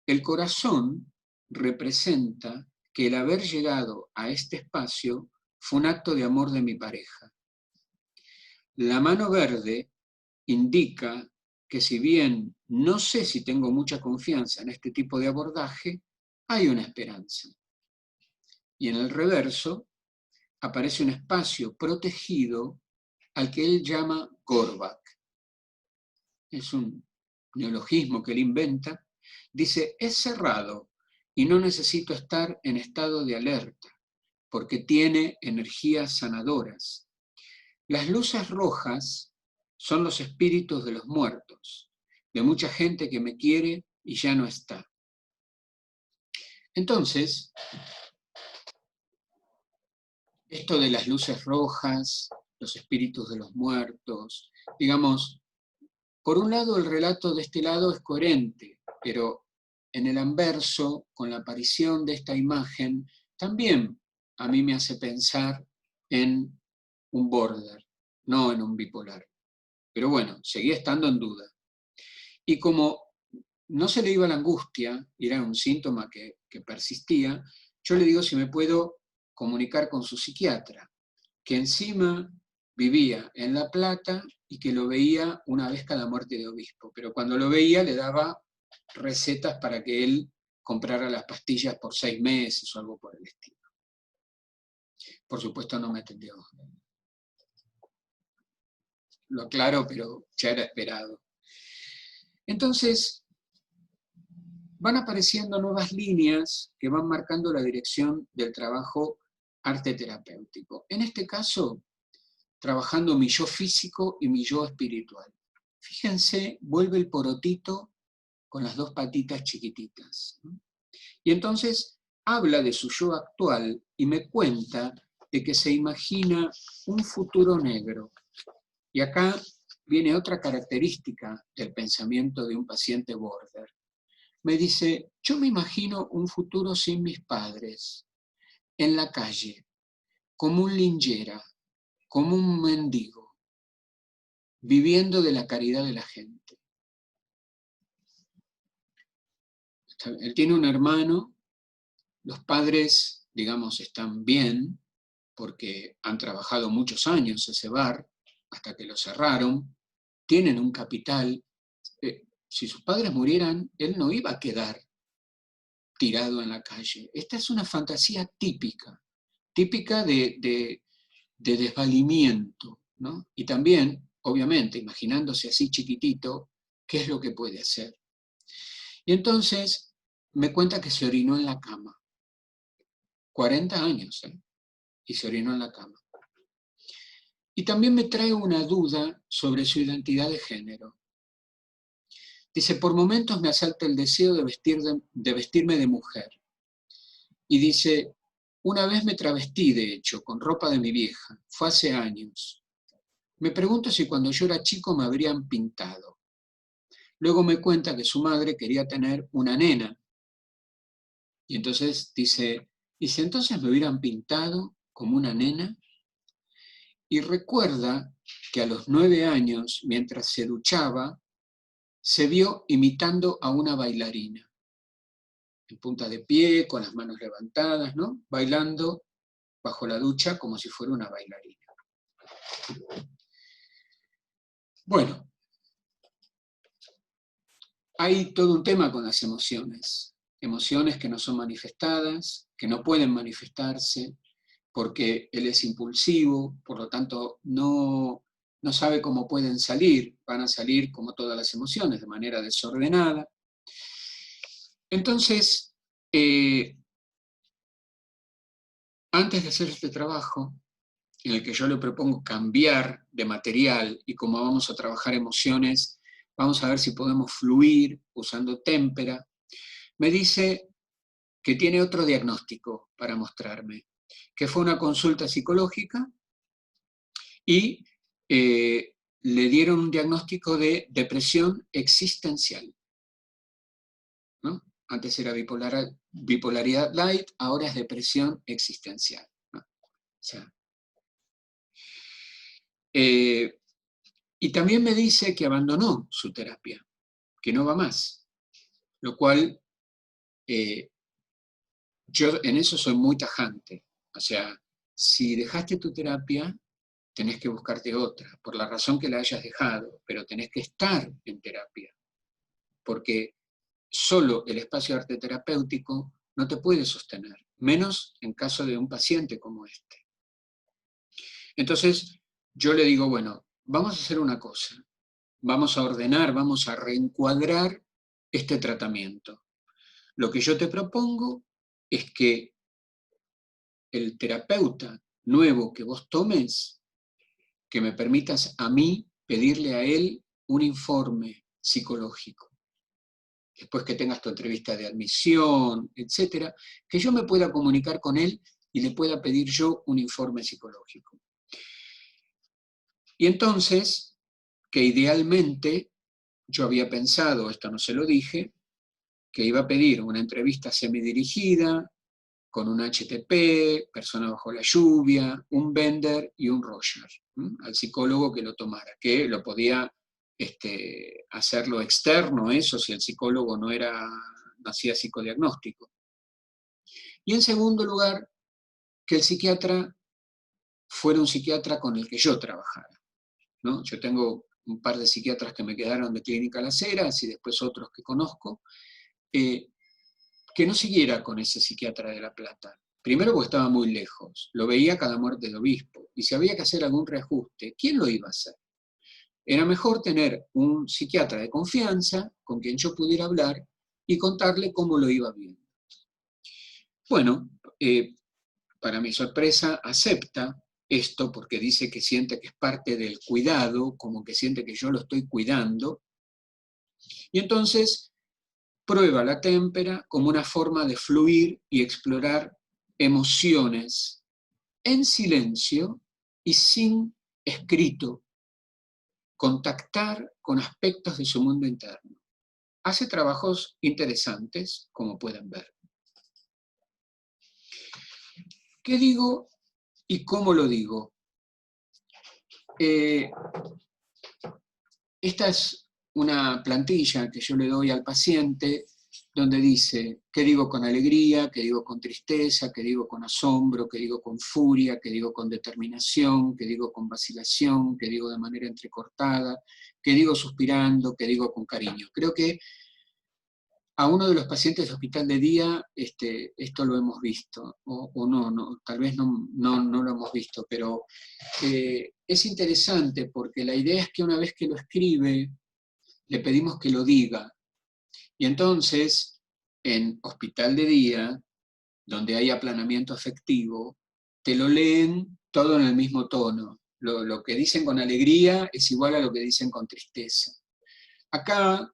El corazón representa que el haber llegado a este espacio fue un acto de amor de mi pareja. La mano verde indica que si bien no sé si tengo mucha confianza en este tipo de abordaje, hay una esperanza. Y en el reverso aparece un espacio protegido al que él llama Gorbak. Es un neologismo que él inventa. Dice, es cerrado y no necesito estar en estado de alerta, porque tiene energías sanadoras. Las luces rojas son los espíritus de los muertos, de mucha gente que me quiere y ya no está. Entonces, esto de las luces rojas, los espíritus de los muertos, digamos, por un lado el relato de este lado es coherente, pero en el anverso, con la aparición de esta imagen, también a mí me hace pensar en un border, no en un bipolar. Pero bueno, seguía estando en duda. Y como no se le iba la angustia, y era un síntoma que persistía, yo le digo si me puedo comunicar con su psiquiatra, que encima vivía en La Plata y que lo veía una vez cada muerte de obispo, pero cuando lo veía le daba recetas para que él comprara las pastillas por 6 meses o algo por el estilo. Por supuesto no me atendió. Lo aclaro, pero ya era esperado. Entonces, van apareciendo nuevas líneas que van marcando la dirección del trabajo arte terapéutico. En este caso, trabajando mi yo físico y mi yo espiritual. Fíjense, vuelve el porotito con las 2 patitas chiquititas. Y entonces habla de su yo actual y me cuenta de que se imagina un futuro negro. Y acá viene otra característica del pensamiento de un paciente border. Me dice, yo me imagino un futuro sin mis padres, en la calle, como un linchera, como un mendigo, viviendo de la caridad de la gente. Él tiene un hermano, los padres, digamos, están bien, porque han trabajado muchos años ese bar, hasta que lo cerraron, tienen un capital. Si sus padres murieran, él no iba a quedar tirado en la calle. Esta es una fantasía típica de desvalimiento, ¿no? Y también, obviamente, imaginándose así chiquitito, ¿qué es lo que puede hacer? Y entonces me cuenta que se orinó en la cama. 40 años, ¿eh? Y se orinó en la cama. Y también me trae una duda sobre su identidad de género. Dice, por momentos me asalta el deseo de vestirme de mujer. Y dice, una vez me travestí, de hecho, con ropa de mi vieja. Fue hace años. Me pregunto si cuando yo era chico me habrían pintado. Luego me cuenta que su madre quería tener una nena. Y entonces dice, entonces me hubieran pintado como una nena. Y recuerda que a los 9 años, mientras se duchaba, se vio imitando a una bailarina. En punta de pie, con las manos levantadas, ¿no? Bailando bajo la ducha como si fuera una bailarina. Bueno, hay todo un tema con las emociones. Emociones que no son manifestadas, que no pueden manifestarse, porque él es impulsivo, por lo tanto no sabe cómo pueden salir, van a salir como todas las emociones, de manera desordenada. Entonces, antes de hacer este trabajo, en el que yo le propongo cambiar de material y como vamos a trabajar emociones, vamos a ver si podemos fluir usando témpera, me dice que tiene otro diagnóstico para mostrarme, que fue una consulta psicológica y le dieron un diagnóstico de depresión existencial, ¿no? Antes era bipolaridad light, ahora es depresión existencial, ¿no? O sea, y también me dice que abandonó su terapia, que no va más, lo cual yo en eso soy muy tajante. O sea, si dejaste tu terapia, tenés que buscarte otra, por la razón que la hayas dejado, pero tenés que estar en terapia, porque solo el espacio de arte terapéutico no te puede sostener, menos en caso de un paciente como este. Entonces, yo le digo, bueno, vamos a hacer una cosa, vamos a ordenar, vamos a reencuadrar este tratamiento. Lo que yo te propongo es que el terapeuta nuevo que vos tomes, que me permitas a mí pedirle a él un informe psicológico. Después que tengas tu entrevista de admisión, etcétera, que yo me pueda comunicar con él y le pueda pedir yo un informe psicológico. Y entonces, que idealmente, yo había pensado, esto no se lo dije, que iba a pedir una entrevista semidirigida, con un HTP, persona bajo la lluvia, un Bender y un Roger, al psicólogo que lo tomara, que lo podía hacerlo externo, eso si el psicólogo no hacía psicodiagnóstico. Y en segundo lugar, que el psiquiatra fuera un psiquiatra con el que yo trabajara, ¿no? Yo tengo un par de psiquiatras que me quedaron de Clínica Las Heras y después otros que conozco, que no siguiera con ese psiquiatra de La Plata. Primero porque estaba muy lejos, lo veía cada muerte de obispo, y si había que hacer algún reajuste, ¿quién lo iba a hacer? Era mejor tener un psiquiatra de confianza con quien yo pudiera hablar y contarle cómo lo iba viendo. Bueno, para mi sorpresa, acepta esto porque dice que siente que es parte del cuidado, como que siente que yo lo estoy cuidando, y entonces prueba la témpera como una forma de fluir y explorar emociones en silencio y sin escrito, contactar con aspectos de su mundo interno. Hace trabajos interesantes, como pueden ver. ¿Qué digo y cómo lo digo? Esta es una plantilla que yo le doy al paciente donde dice qué digo con alegría, qué digo con tristeza, qué digo con asombro, qué digo con furia, qué digo con determinación, qué digo con vacilación, qué digo de manera entrecortada, qué digo suspirando, qué digo con cariño. Creo que a uno de los pacientes de hospital de día, esto lo hemos visto, o no, tal vez no lo hemos visto, pero es interesante porque la idea es que una vez que lo escribe, le pedimos que lo diga. Y entonces, en hospital de día, donde hay aplanamiento afectivo, te lo leen todo en el mismo tono. Lo que dicen con alegría es igual a lo que dicen con tristeza. Acá,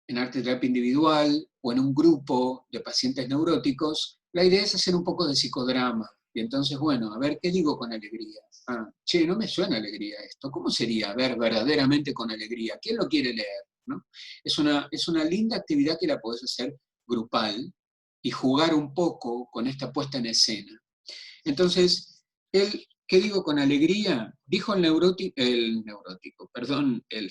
en arte terapia individual o en un grupo de pacientes neuróticos, la idea es hacer un poco de psicodrama. Y entonces, bueno, a ver, ¿qué digo con alegría? Che, no me suena alegría esto. ¿Cómo sería? A ver, verdaderamente con alegría. ¿Quién lo quiere leer? ¿No? Es una linda actividad que la podés hacer grupal y jugar un poco con esta puesta en escena. Entonces, ¿qué digo con alegría? Dijo el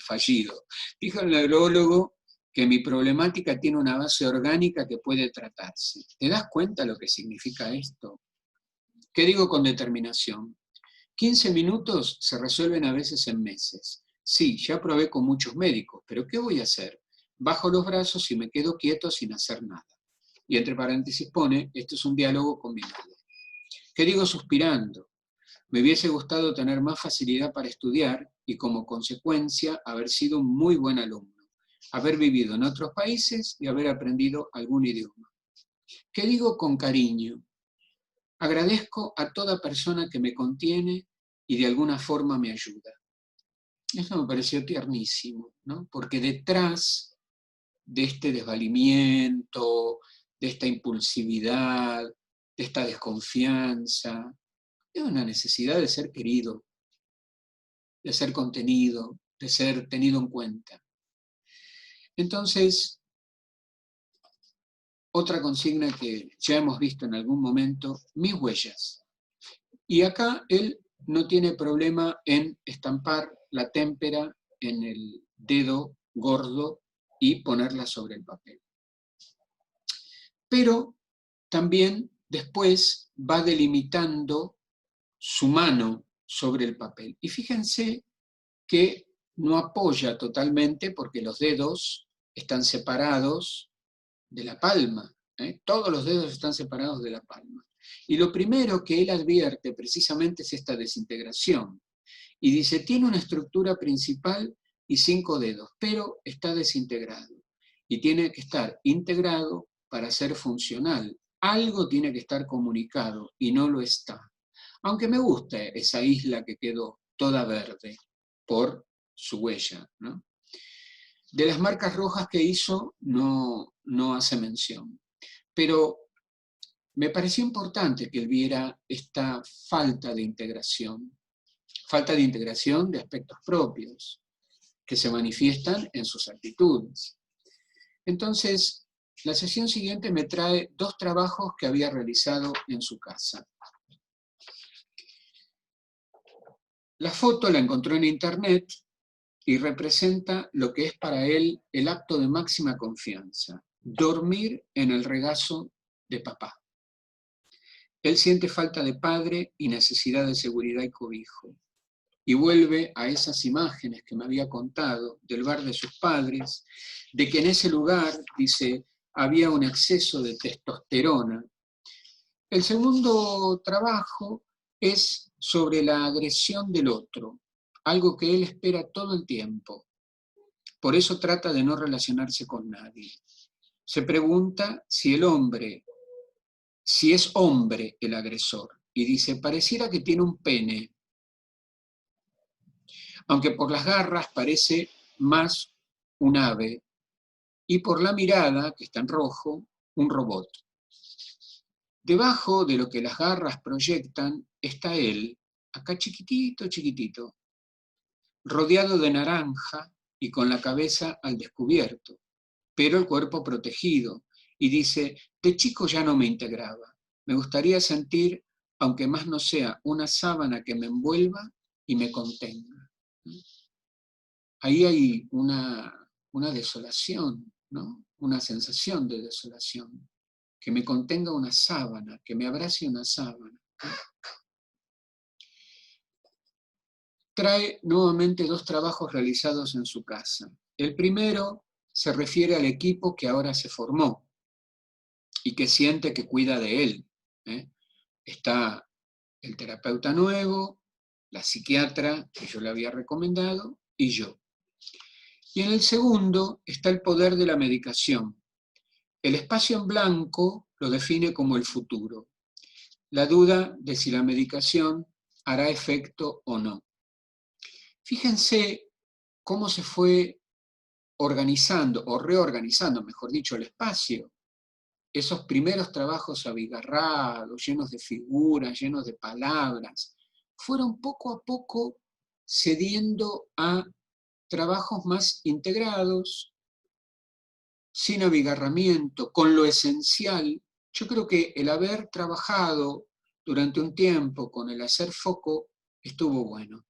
fallido. Dijo el neurólogo que mi problemática tiene una base orgánica que puede tratarse. ¿Te das cuenta lo que significa esto? ¿Qué digo con determinación? 15 minutos se resuelven a veces en meses. Sí, ya probé con muchos médicos, pero ¿qué voy a hacer? Bajo los brazos y me quedo quieto sin hacer nada. Y entre paréntesis pone, esto es un diálogo con mi madre. ¿Qué digo suspirando? Me hubiese gustado tener más facilidad para estudiar y como consecuencia haber sido un muy buen alumno, haber vivido en otros países y haber aprendido algún idioma. ¿Qué digo con cariño? Agradezco a toda persona que me contiene y de alguna forma me ayuda. Eso me pareció tiernísimo, ¿no? Porque detrás de este desvalimiento, de esta impulsividad, de esta desconfianza, hay una necesidad de ser querido, de ser contenido, de ser tenido en cuenta. Entonces, otra consigna que ya hemos visto en algún momento, mis huellas. Y acá él no tiene problema en estampar la témpera en el dedo gordo y ponerla sobre el papel. Pero también después va delimitando su mano sobre el papel. Y fíjense que no apoya totalmente porque los dedos están separados de la palma. Todos los dedos están separados de la palma. Y lo primero que él advierte precisamente es esta desintegración. Y dice, tiene una estructura principal y 5 dedos, pero está desintegrado. Y tiene que estar integrado para ser funcional. Algo tiene que estar comunicado y no lo está. Aunque me gusta esa isla que quedó toda verde por su huella, ¿no? De las marcas rojas que hizo no hace mención. Pero me pareció importante que él viera esta falta de integración de aspectos propios que se manifiestan en sus actitudes. Entonces, la sesión siguiente me trae 2 trabajos que había realizado en su casa. La foto la encontró en internet y representa lo que es para él el acto de máxima confianza, dormir en el regazo de papá. Él siente falta de padre y necesidad de seguridad y cobijo. Y vuelve a esas imágenes que me había contado del bar de sus padres, de que en ese lugar, dice, había un exceso de testosterona. El segundo trabajo es sobre la agresión del otro, algo que él espera todo el tiempo. Por eso trata de no relacionarse con nadie. Se pregunta si es hombre el agresor. Y dice, pareciera que tiene un pene, aunque por las garras parece más un ave, y por la mirada, que está en rojo, un robot. Debajo de lo que las garras proyectan está él, acá chiquitito, chiquitito, rodeado de naranja y con la cabeza al descubierto, pero el cuerpo protegido, y dice, de chico ya no me integraba, me gustaría sentir, aunque más no sea, una sábana que me envuelva y me contenga. Ahí hay una desolación, ¿no? Una sensación de desolación, que me contenga una sábana, que me abrace una sábana. Trae nuevamente 2 trabajos realizados en su casa. El primero se refiere al equipo que ahora se formó y que siente que cuida de él. Está el terapeuta nuevo, la psiquiatra que yo le había recomendado y yo. Y en el segundo está el poder de la medicación. El espacio en blanco lo define como el futuro. La duda de si la medicación hará efecto o no. Fíjense cómo se fue organizando, o reorganizando, mejor dicho, el espacio. Esos primeros trabajos abigarrados, llenos de figuras, llenos de palabras, fueron poco a poco cediendo a trabajos más integrados, sin abigarramiento, con lo esencial. Yo creo que el haber trabajado durante un tiempo con el hacer foco estuvo bueno.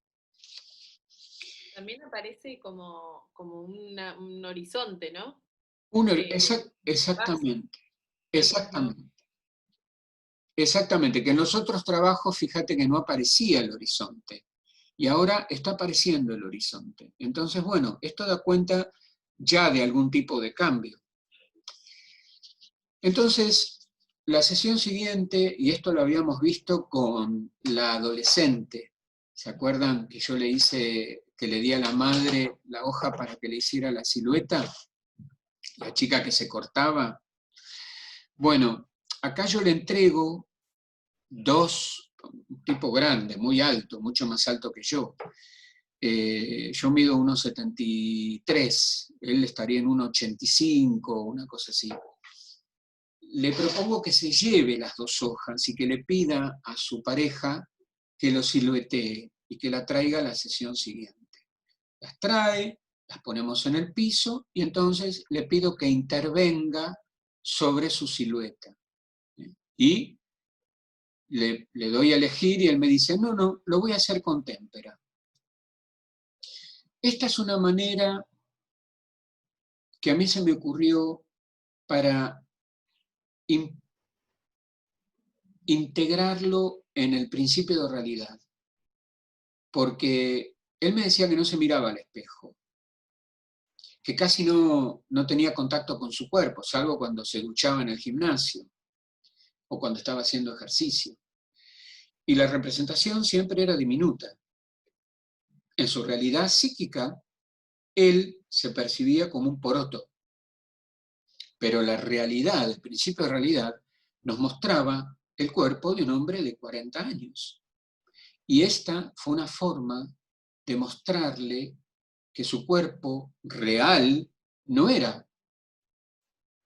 También aparece como un horizonte, ¿no? Exactamente, exactamente. Exactamente, que en los otros trabajos, fíjate que no aparecía el horizonte, y ahora está apareciendo el horizonte. Entonces, bueno, esto da cuenta ya de algún tipo de cambio. Entonces, la sesión siguiente, y esto lo habíamos visto con la adolescente, ¿se acuerdan que yo le hice, que le di a la madre la hoja para que le hiciera la silueta? La chica que se cortaba. Bueno, acá yo le entrego un tipo grande, muy alto, mucho más alto que yo. Yo mido 1,73, él estaría en 1,85, una cosa así. Le propongo que se lleve las dos hojas y que le pida a su pareja que lo siluetee y que la traiga a la sesión siguiente. Las trae, las ponemos en el piso y entonces le pido que intervenga sobre su silueta. Y le doy a elegir y él me dice, no, lo voy a hacer con témpera. Esta es una manera que a mí se me ocurrió para integrarlo en el principio de realidad. Porque él me decía que no se miraba al espejo, que casi no tenía contacto con su cuerpo, salvo cuando se duchaba en el gimnasio o cuando estaba haciendo ejercicio. Y la representación siempre era diminuta. En su realidad psíquica, él se percibía como un poroto. Pero la realidad, el principio de realidad, nos mostraba el cuerpo de un hombre de 40 años. Y esta fue una forma de mostrarle que su cuerpo real no era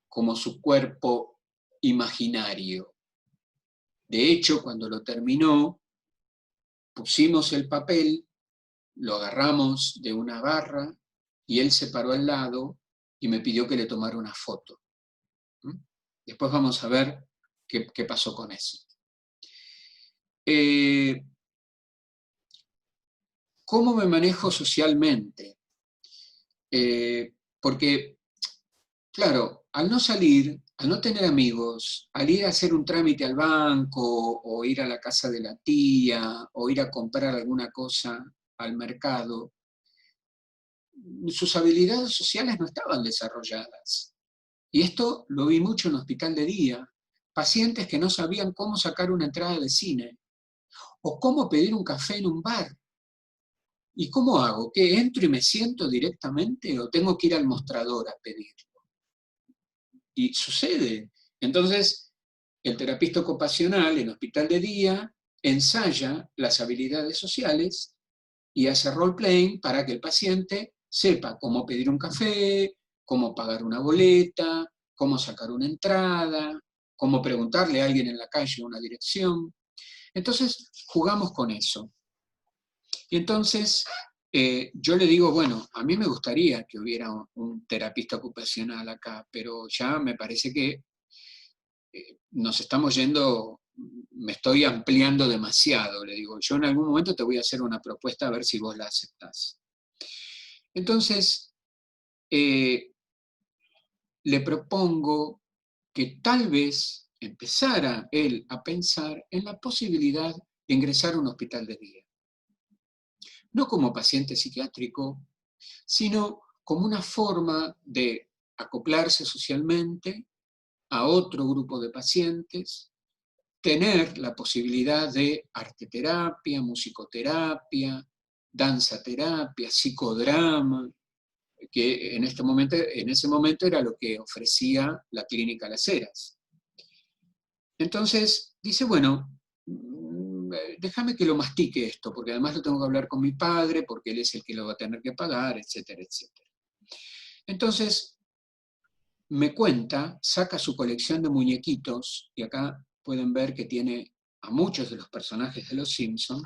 como su cuerpo imaginario. De hecho, cuando lo terminó, pusimos el papel, lo agarramos de una barra y él se paró al lado y me pidió que le tomara una foto. Después vamos a ver qué pasó con eso. ¿Cómo me manejo socialmente? Porque, claro, al no salir, al no tener amigos, al ir a hacer un trámite al banco, o ir a la casa de la tía, o ir a comprar alguna cosa al mercado, sus habilidades sociales no estaban desarrolladas. Y esto lo vi mucho en hospital de día. Pacientes que no sabían cómo sacar una entrada de cine, o cómo pedir un café en un bar. ¿Y cómo hago? ¿Qué? ¿Entro y me siento directamente o tengo que ir al mostrador a pedirlo? Y sucede. Entonces, el terapista ocupacional en hospital de día ensaya las habilidades sociales y hace role-playing para que el paciente sepa cómo pedir un café, cómo pagar una boleta, cómo sacar una entrada, cómo preguntarle a alguien en la calle una dirección. Entonces, jugamos con eso. Y entonces, yo le digo, bueno, a mí me gustaría que hubiera un terapista ocupacional acá, pero ya me parece que nos estamos yendo, me estoy ampliando demasiado, le digo, yo en algún momento te voy a hacer una propuesta a ver si vos la aceptás. Entonces, le propongo que tal vez empezara él a pensar en la posibilidad de ingresar a un hospital de día. No como paciente psiquiátrico, sino como una forma de acoplarse socialmente a otro grupo de pacientes, tener la posibilidad de arteterapia, musicoterapia, danzaterapia, psicodrama, que en ese momento era lo que ofrecía la Clínica Las Heras. Entonces dice, bueno, déjame que lo mastique esto, porque además lo tengo que hablar con mi padre, porque él es el que lo va a tener que pagar, etcétera, etcétera. Entonces me cuenta, saca su colección de muñequitos, y acá pueden ver que tiene a muchos de los personajes de Los Simpson,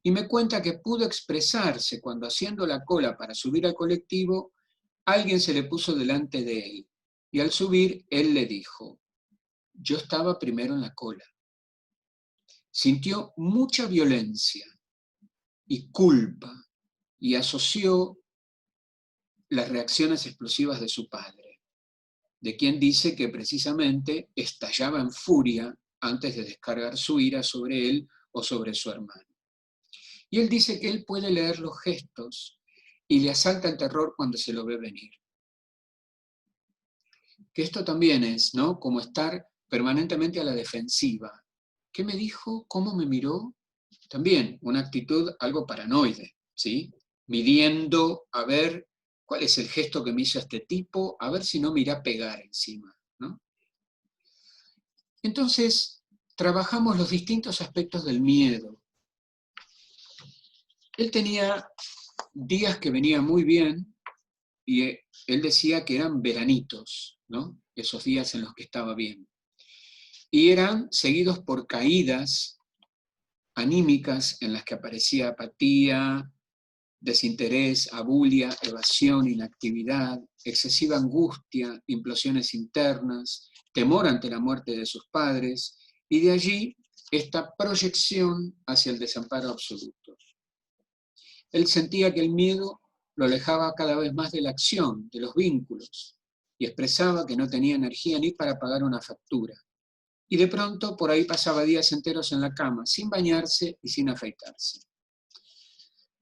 y me cuenta que pudo expresarse cuando, haciendo la cola para subir al colectivo, alguien se le puso delante de él, y al subir él le dijo, yo estaba primero en la cola. Sintió mucha violencia y culpa, y asoció las reacciones explosivas de su padre, de quien dice que precisamente estallaba en furia antes de descargar su ira sobre él o sobre su hermano. Y él dice que él puede leer los gestos y le asalta el terror cuando se lo ve venir. Que esto también es, ¿no?, como estar permanentemente a la defensiva. ¿Qué me dijo? ¿Cómo me miró? También una actitud algo paranoide, ¿sí? Midiendo a ver cuál es el gesto que me hizo este tipo, a ver si no me irá a pegar encima, ¿no? Entonces, trabajamos los distintos aspectos del miedo. Él tenía días que venía muy bien y él decía que eran veranitos, ¿no?, esos días en los que estaba bien. Y eran seguidos por caídas anímicas en las que aparecía apatía, desinterés, abulia, evasión, inactividad, excesiva angustia, implosiones internas, temor ante la muerte de sus padres, y de allí esta proyección hacia el desamparo absoluto. Él sentía que el miedo lo alejaba cada vez más de la acción, de los vínculos, y expresaba que no tenía energía ni para pagar una factura. Y de pronto por ahí pasaba días enteros en la cama, sin bañarse y sin afeitarse.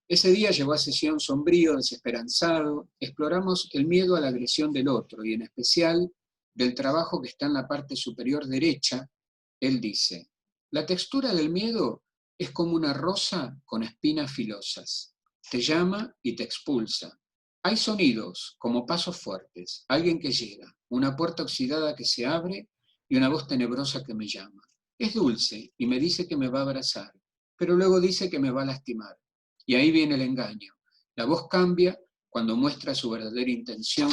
Ese día llegó a sesión sombrío, desesperanzado, exploramos el miedo a la agresión del otro, y en especial del trabajo que está en la parte superior derecha. Él dice, la textura del miedo es como una rosa con espinas filosas. Te llama y te expulsa. Hay sonidos, como pasos fuertes, alguien que llega, una puerta oxidada que se abre y una voz tenebrosa que me llama. Es dulce y me dice que me va a abrazar, pero luego dice que me va a lastimar. Y ahí viene el engaño. La voz cambia cuando muestra su verdadera intención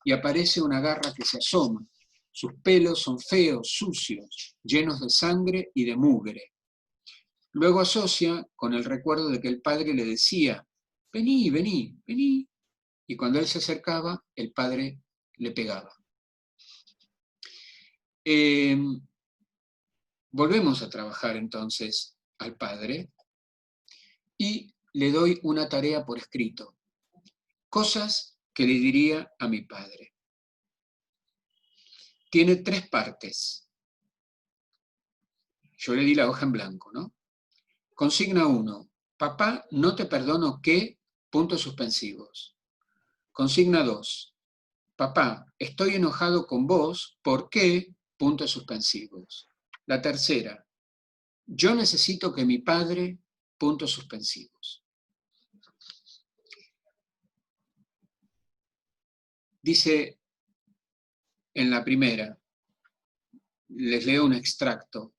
y aparece una garra que se asoma. Sus pelos son feos, sucios, llenos de sangre y de mugre. Luego asocia con el recuerdo de que el padre le decía, vení, vení, vení. Y cuando él se acercaba, el padre le pegaba. Volvemos a trabajar entonces al padre y le doy una tarea por escrito. Cosas que le diría a mi padre. Tiene 3 partes. Yo le di la hoja en blanco, ¿no? Consigna 1. Papá, no te perdono que... puntos suspensivos. Consigna 2. Papá, estoy enojado con vos, ¿por qué? Puntos suspensivos. La tercera. Yo necesito que mi padre... puntos suspensivos. Dice en la primera, les leo un extracto.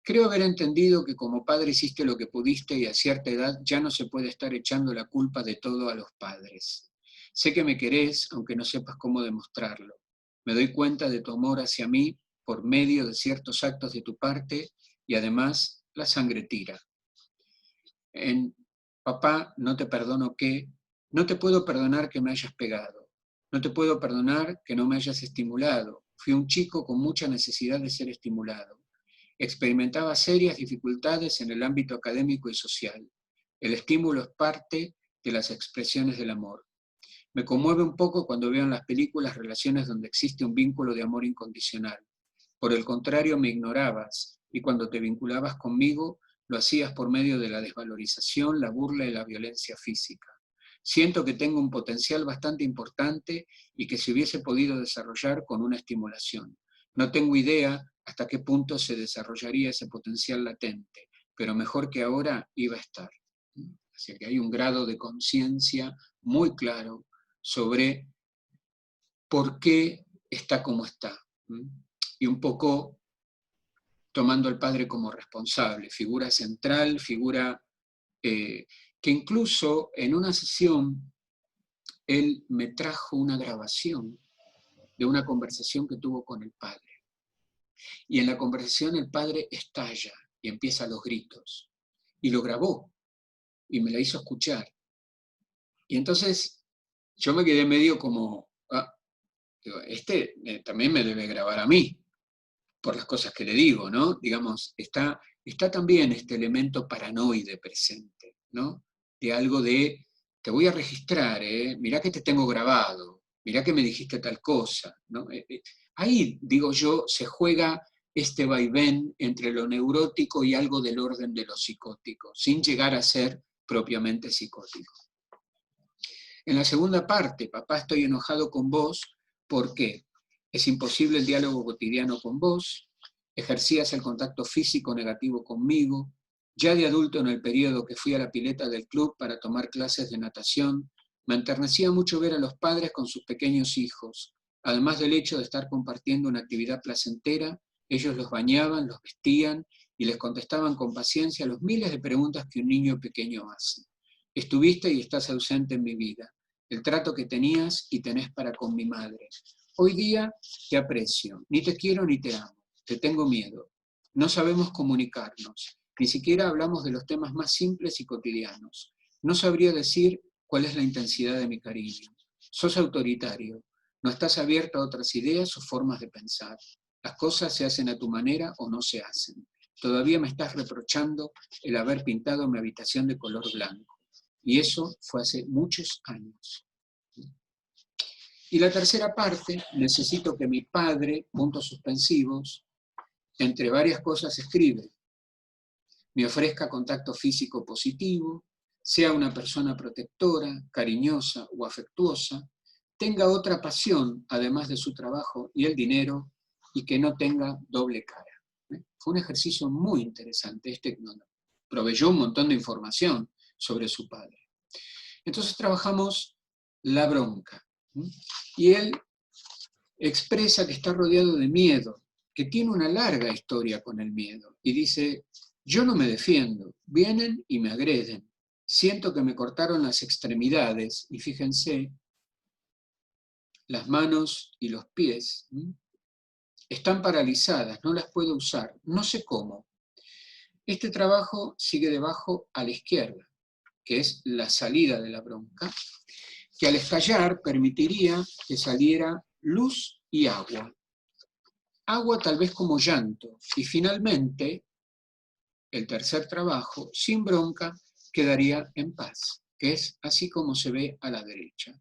Creo haber entendido que como padre hiciste lo que pudiste y a cierta edad ya no se puede estar echando la culpa de todo a los padres. Sé que me querés, aunque no sepas cómo demostrarlo. Me doy cuenta de tu amor hacia mí por medio de ciertos actos de tu parte y además la sangre tira. En Papá, no te perdono que... no te puedo perdonar que me hayas pegado. No te puedo perdonar que no me hayas estimulado. Fui un chico con mucha necesidad de ser estimulado. Experimentaba serias dificultades en el ámbito académico y social. El estímulo es parte de las expresiones del amor. Me conmueve un poco cuando veo en las películas relaciones donde existe un vínculo de amor incondicional. Por el contrario, me ignorabas, y cuando te vinculabas conmigo, lo hacías por medio de la desvalorización, la burla y la violencia física. Siento que tengo un potencial bastante importante y que se hubiese podido desarrollar con una estimulación. No tengo idea hasta qué punto se desarrollaría ese potencial latente, pero mejor que ahora iba a estar. Así que hay un grado de conciencia muy claro sobre por qué está como está. Y un poco tomando al padre como responsable, figura central, figura que incluso en una sesión él me trajo una grabación de una conversación que tuvo con el padre. Y en la conversación el padre estalla y empieza los gritos. Y lo grabó y me la hizo escuchar. Y entonces yo me quedé medio como, también me debe grabar a mí, por las cosas que le digo, ¿no? Digamos, está también este elemento paranoide presente, ¿no? De algo de, te voy a registrar, mirá que te tengo grabado, mirá que me dijiste tal cosa, ¿no? Ahí, digo yo, se juega este vaivén entre lo neurótico y algo del orden de lo psicótico, sin llegar a ser propiamente psicótico. En la segunda parte, papá, estoy enojado con vos, ¿por qué? Es imposible el diálogo cotidiano con vos, ejercías el contacto físico negativo conmigo, ya de adulto en el periodo que fui a la pileta del club para tomar clases de natación, me enternecía mucho ver a los padres con sus pequeños hijos. Además del hecho de estar compartiendo una actividad placentera, ellos los bañaban, los vestían y les contestaban con paciencia los miles de preguntas que un niño pequeño hace. Estuviste y estás ausente en mi vida. El trato que tenías y tenés para con mi madre. Hoy día te aprecio, ni te quiero ni te amo, te tengo miedo. No sabemos comunicarnos, ni siquiera hablamos de los temas más simples y cotidianos. No sabría decir cuál es la intensidad de mi cariño. Sos autoritario, no estás abierto a otras ideas o formas de pensar. Las cosas se hacen a tu manera o no se hacen. Todavía me estás reprochando el haber pintado mi habitación de color blanco. Y eso fue hace muchos años. Y la tercera parte, necesito que mi padre, puntos suspensivos, entre varias cosas escribe, me ofrezca contacto físico positivo, sea una persona protectora, cariñosa o afectuosa, tenga otra pasión además de su trabajo y el dinero, y que no tenga doble cara. Fue un ejercicio muy interesante, proveyó un montón de información sobre su padre. Entonces trabajamos la bronca. Y él expresa que está rodeado de miedo, que tiene una larga historia con el miedo. Y dice, yo no me defiendo, vienen y me agreden. Siento que me cortaron las extremidades, y fíjense, las manos y los pies están paralizadas, no las puedo usar, no sé cómo. Este trabajo sigue debajo a la izquierda, que es la salida de la bronca, que al estallar permitiría que saliera luz y agua. Agua tal vez como llanto. Y finalmente, el tercer trabajo, sin bronca, quedaría en paz, que es así como se ve a la derecha.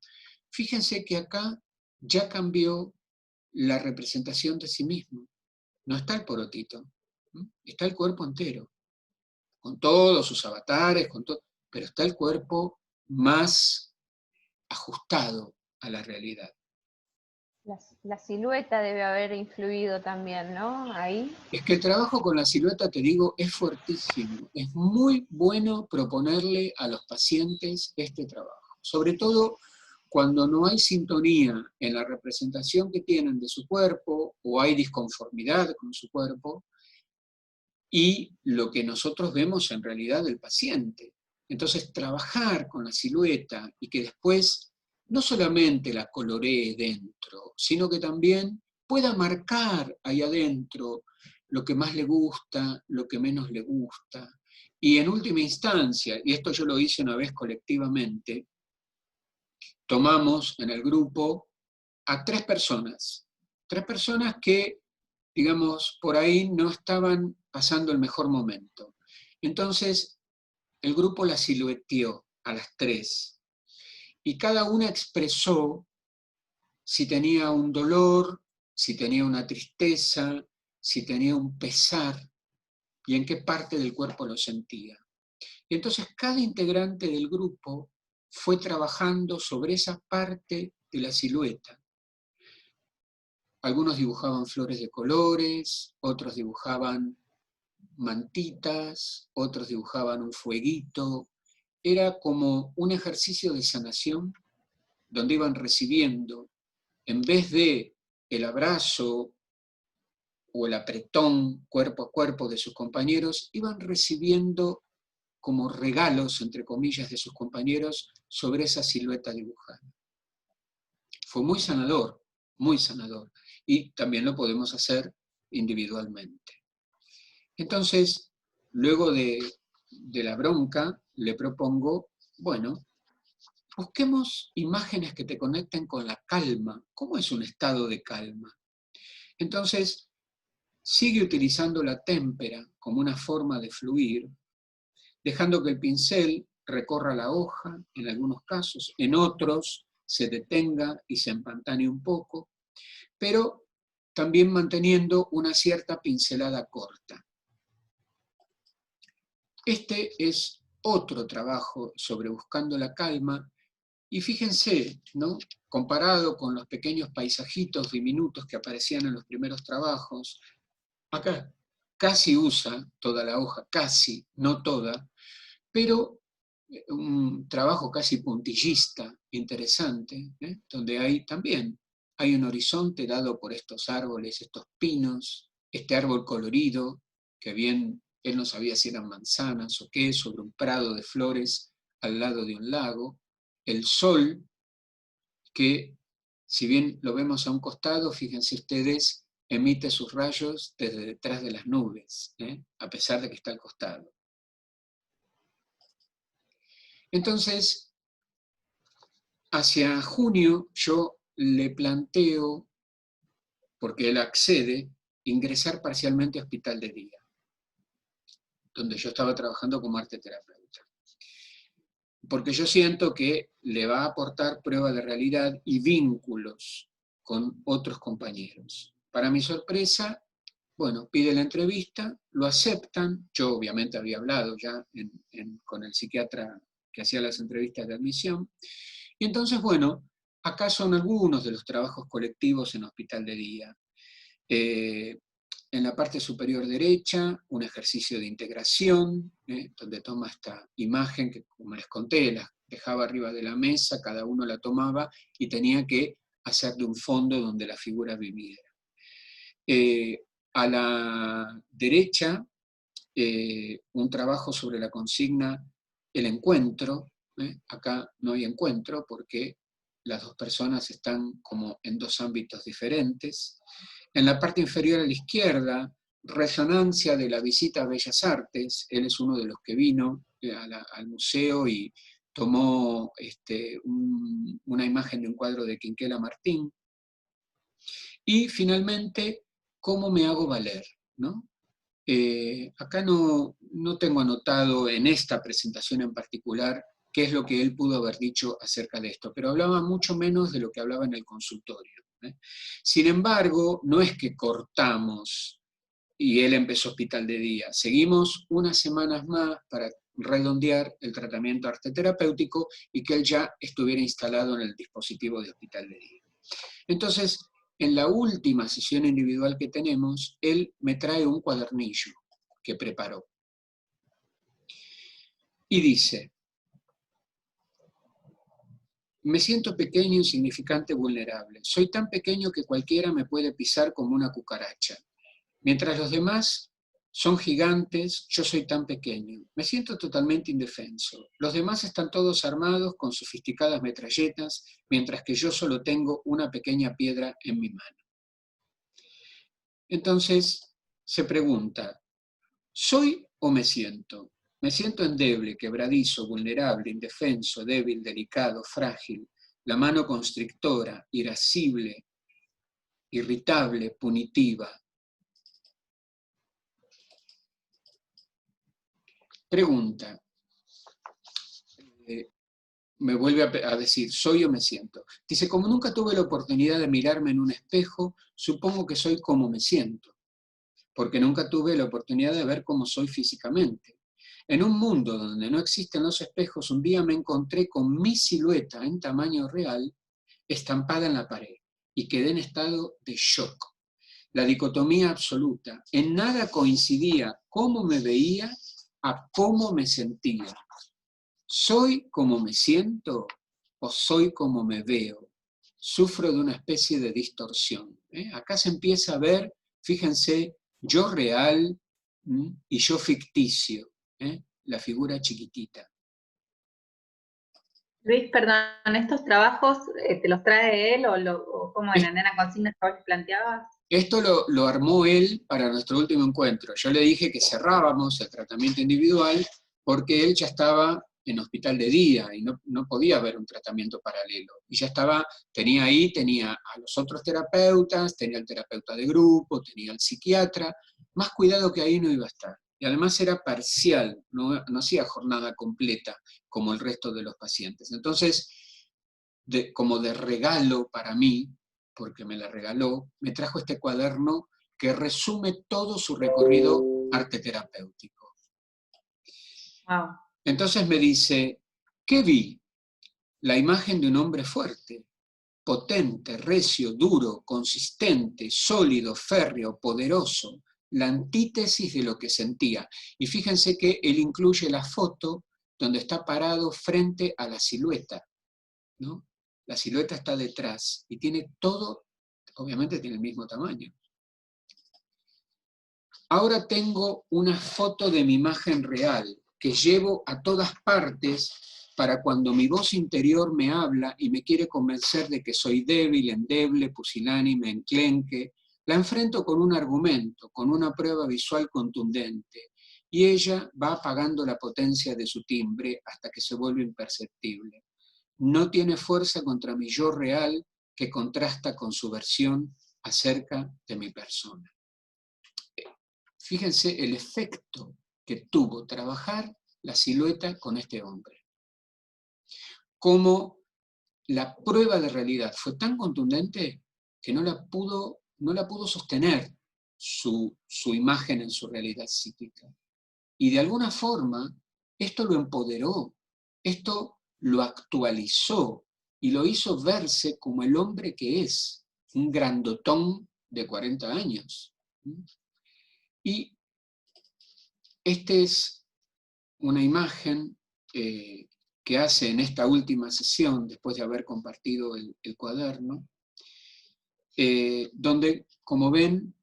Fíjense que acá ya cambió la representación de sí mismo. No está el porotito, está el cuerpo entero, con todos sus avatares, pero está el cuerpo más ajustado a la realidad. La silueta debe haber influido también, ¿no? Ahí. Es que el trabajo con la silueta, te digo, es fuertísimo. Es muy bueno proponerle a los pacientes este trabajo. Sobre todo cuando no hay sintonía en la representación que tienen de su cuerpo o hay disconformidad con su cuerpo y lo que nosotros vemos en realidad del paciente. Entonces, trabajar con la silueta y que después no solamente la coloree dentro, sino que también pueda marcar ahí adentro lo que más le gusta, lo que menos le gusta. Y en última instancia, y esto yo lo hice una vez colectivamente, tomamos en el grupo a tres personas que, digamos, por ahí no estaban pasando el mejor momento. Entonces, el grupo la silueteó a las tres, y cada una expresó si tenía un dolor, si tenía una tristeza, si tenía un pesar, y en qué parte del cuerpo lo sentía. Y entonces cada integrante del grupo fue trabajando sobre esa parte de la silueta. Algunos dibujaban flores de colores, otros dibujaban mantitas, otros dibujaban un fueguito. Era como un ejercicio de sanación donde iban recibiendo, en vez de el abrazo o el apretón cuerpo a cuerpo de sus compañeros, iban recibiendo como regalos, entre comillas, de sus compañeros sobre esa silueta dibujada. Fue muy sanador, muy sanador. Y también lo podemos hacer individualmente. Entonces, luego de la bronca, le propongo, bueno, busquemos imágenes que te conecten con la calma. ¿Cómo es un estado de calma? Entonces, sigue utilizando la témpera como una forma de fluir, dejando que el pincel recorra la hoja, en algunos casos, en otros se detenga y se empantanee un poco, pero también manteniendo una cierta pincelada corta. Este es otro trabajo sobre buscando la calma, y fíjense, ¿no? Comparado con los pequeños paisajitos diminutos que aparecían en los primeros trabajos, acá casi usa toda la hoja, casi, no toda, pero un trabajo casi puntillista, interesante, donde hay también hay un horizonte dado por estos árboles, estos pinos, este árbol colorido, que bien él no sabía si eran manzanas o qué, sobre un prado de flores al lado de un lago, el sol, que si bien lo vemos a un costado, fíjense ustedes, emite sus rayos desde detrás de las nubes, a pesar de que está al costado. Entonces, hacia junio yo le planteo, porque él accede, ingresar parcialmente a hospital de día, donde yo estaba trabajando como arte terapeuta. Porque yo siento que le va a aportar prueba de realidad y vínculos con otros compañeros. Para mi sorpresa, bueno, pide la entrevista, lo aceptan, yo obviamente había hablado ya con el psiquiatra que hacía las entrevistas de admisión, y entonces, bueno, acá son algunos de los trabajos colectivos en hospital de día. En la parte superior derecha, un ejercicio de integración, donde toma esta imagen que, como les conté, la dejaba arriba de la mesa, cada uno la tomaba y tenía que hacer de un fondo donde la figura viviera. A la derecha, un trabajo sobre la consigna el encuentro. Acá no hay encuentro porque las dos personas están como en dos ámbitos diferentes. En la parte inferior a la izquierda, resonancia de la visita a Bellas Artes. Él es uno de los que vino al museo y tomó una imagen de un cuadro de Quinquela Martín. Y finalmente, ¿cómo me hago valer? ¿No? Acá no tengo anotado en esta presentación en particular qué es lo que él pudo haber dicho acerca de esto, pero hablaba mucho menos de lo que hablaba en el consultorio. Sin embargo, no es que cortamos y él empezó hospital de día. Seguimos unas semanas más para redondear el tratamiento arte terapéutico y que él ya estuviera instalado en el dispositivo de hospital de día. Entonces, en la última sesión individual que tenemos, él me trae un cuadernillo que preparó. Y dice: me siento pequeño, insignificante, vulnerable. Soy tan pequeño que cualquiera me puede pisar como una cucaracha. Mientras los demás son gigantes, yo soy tan pequeño. Me siento totalmente indefenso. Los demás están todos armados con sofisticadas metralletas, mientras que yo solo tengo una pequeña piedra en mi mano. Entonces se pregunta, ¿soy o me siento? Me siento endeble, quebradizo, vulnerable, indefenso, débil, delicado, frágil, la mano constrictora, irascible, irritable, punitiva. Pregunta, me vuelve a decir, ¿soy o me siento? Dice, como nunca tuve la oportunidad de mirarme en un espejo, supongo que soy como me siento, porque nunca tuve la oportunidad de ver cómo soy físicamente. En un mundo donde no existen los espejos, un día me encontré con mi silueta en tamaño real estampada en la pared y quedé en estado de shock. La dicotomía absoluta. En nada coincidía cómo me veía a cómo me sentía. ¿Soy como me siento o soy como me veo? Sufro de una especie de distorsión. Acá se empieza a ver, fíjense, yo real y yo ficticio. La figura chiquitita. Luis, perdón, ¿estos trabajos te los trae él o como en la nena consigna que vos planteabas? Esto lo armó él para nuestro último encuentro. Yo le dije que cerrábamos el tratamiento individual porque él ya estaba en hospital de día y no podía haber un tratamiento paralelo. Y ya tenía a los otros terapeutas, tenía el terapeuta de grupo, tenía al psiquiatra, más cuidado que ahí no iba a estar. Y además era parcial, no hacía jornada completa como el resto de los pacientes. Entonces, como de regalo para mí, porque me la regaló, me trajo este cuaderno que resume todo su recorrido arte terapéutico. Wow. Entonces me dice, ¿qué vi? La imagen de un hombre fuerte, potente, recio, duro, consistente, sólido, férreo, poderoso, la antítesis de lo que sentía. Y fíjense que él incluye la foto donde está parado frente a la silueta, ¿no? La silueta está detrás y tiene todo, obviamente tiene el mismo tamaño. Ahora tengo una foto de mi imagen real que llevo a todas partes para cuando mi voz interior me habla y me quiere convencer de que soy débil, endeble, pusilánime, enclenque, la enfrento con un argumento, con una prueba visual contundente, y ella va apagando la potencia de su timbre hasta que se vuelve imperceptible. No tiene fuerza contra mi yo real que contrasta con su versión acerca de mi persona. Fíjense el efecto que tuvo trabajar la silueta con este hombre. Como la prueba de realidad fue tan contundente que no la pudo sostener su imagen en su realidad psíquica. Y de alguna forma, esto lo empoderó, esto lo actualizó y lo hizo verse como el hombre que es, un grandotón de 40 años. Y esta es una imagen que hace en esta última sesión, después de haber compartido el cuaderno, donde, como ven,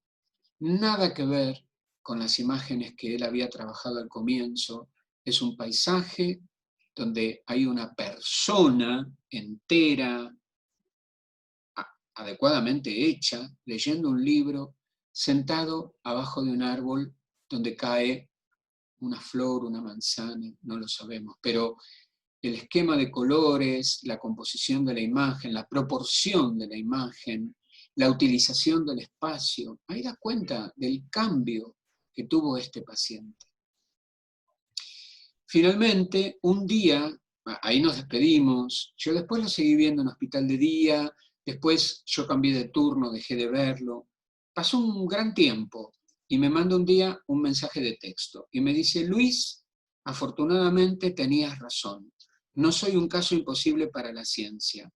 nada que ver con las imágenes que él había trabajado al comienzo. Es un paisaje donde hay una persona entera, adecuadamente hecha, leyendo un libro, sentado abajo de un árbol donde cae una flor, una manzana, no lo sabemos, pero el esquema de colores, la composición de la imagen, la proporción de la imagen, la utilización del espacio, ahí da cuenta del cambio que tuvo este paciente. Finalmente, un día, ahí nos despedimos, yo después lo seguí viendo en hospital de día, después yo cambié de turno, dejé de verlo, pasó un gran tiempo y me manda un día un mensaje de texto y me dice, Luis, afortunadamente tenías razón, no soy un caso imposible para la ciencia.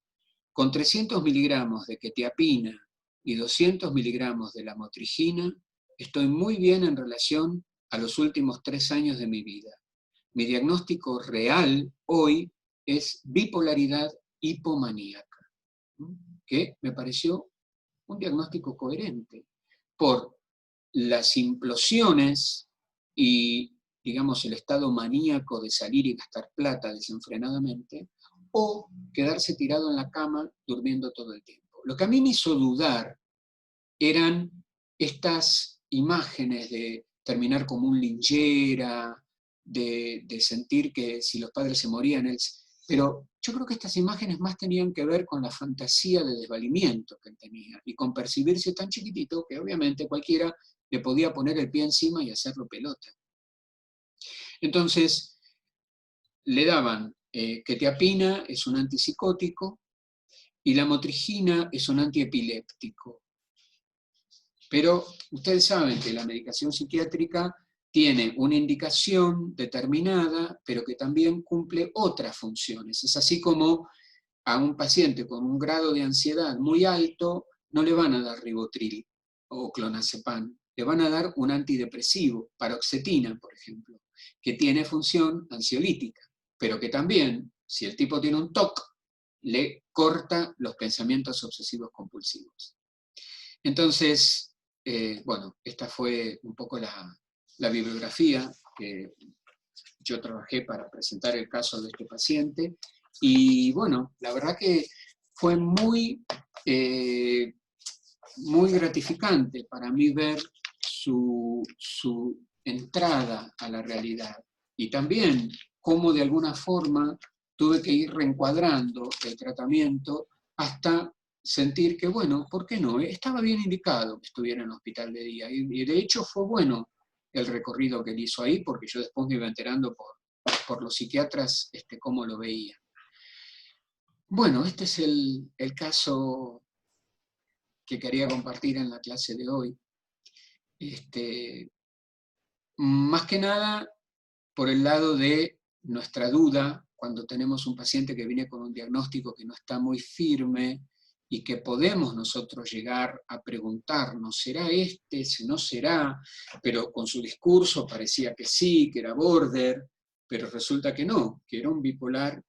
Con 300 miligramos de quetiapina y 200 miligramos de lamotrigina, estoy muy bien en relación a los últimos 3 años de mi vida. Mi diagnóstico real hoy es bipolaridad hipomaníaca, que me pareció un diagnóstico coherente por las implosiones y, digamos, el estado maníaco de salir y gastar plata desenfrenadamente, o quedarse tirado en la cama durmiendo todo el tiempo. Lo que a mí me hizo dudar eran estas imágenes de terminar como un linchera, de sentir que si los padres se morían, pero yo creo que estas imágenes más tenían que ver con la fantasía de desvalimiento que él tenía y con percibirse tan chiquitito que obviamente cualquiera le podía poner el pie encima y hacerlo pelota. Entonces, le daban quetiapina, es un antipsicótico, y la lamotrigina es un antiepiléptico. Pero ustedes saben que la medicación psiquiátrica tiene una indicación determinada, pero que también cumple otras funciones. Es así como a un paciente con un grado de ansiedad muy alto no le van a dar ribotril o clonazepam, le van a dar un antidepresivo, paroxetina, por ejemplo, que tiene función ansiolítica, pero que también, si el tipo tiene un TOC, le corta los pensamientos obsesivos compulsivos. Entonces, bueno, esta fue un poco la bibliografía que yo trabajé para presentar el caso de este paciente, y bueno, la verdad que fue muy gratificante para mí ver su entrada a la realidad, y también cómo de alguna forma tuve que ir reencuadrando el tratamiento hasta sentir que, bueno, ¿por qué no? Estaba bien indicado que estuviera en el hospital de día, y de hecho fue bueno el recorrido que él hizo ahí, porque yo después me iba enterando por los psiquiatras cómo lo veían. Bueno, este es el caso que quería compartir en la clase de hoy. Más que nada por el lado de nuestra duda, cuando tenemos un paciente que viene con un diagnóstico que no está muy firme, y que podemos nosotros llegar a preguntarnos, ¿será este? ¿Si no será? Pero con su discurso parecía que sí, que era border, pero resulta que no, que era un bipolar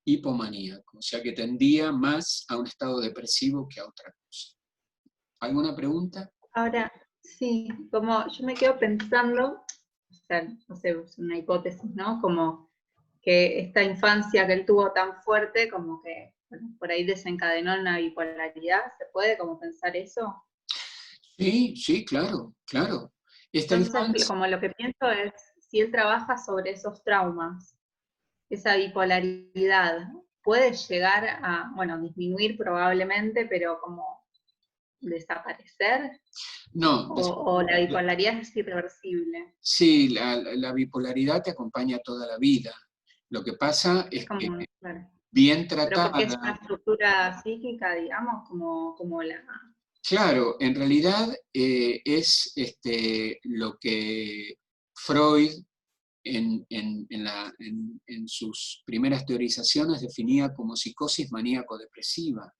hipomaníaco, o sea que tendía más a un estado depresivo que a otra cosa. ¿Alguna pregunta? Ahora, sí, como yo me quedo pensando, o sea, no sé, es una hipótesis, ¿no? Como que esta infancia que él tuvo tan fuerte, como que bueno, por ahí desencadenó una bipolaridad, ¿se puede como pensar eso? Sí, sí, claro, claro. Esta Entonces, infancia, como lo que pienso es, si él trabaja sobre esos traumas, esa bipolaridad, puede llegar a, bueno, disminuir probablemente, pero como desaparecer, no, o la bipolaridad es irreversible. sí, la bipolaridad te acompaña toda la vida. Lo que pasa Es es que como, claro, bien pero porque es una tratada, estructura psíquica, digamos, como la... claro, en realidad es lo que Freud en sus primeras teorizaciones definía como psicosis maníaco-depresiva.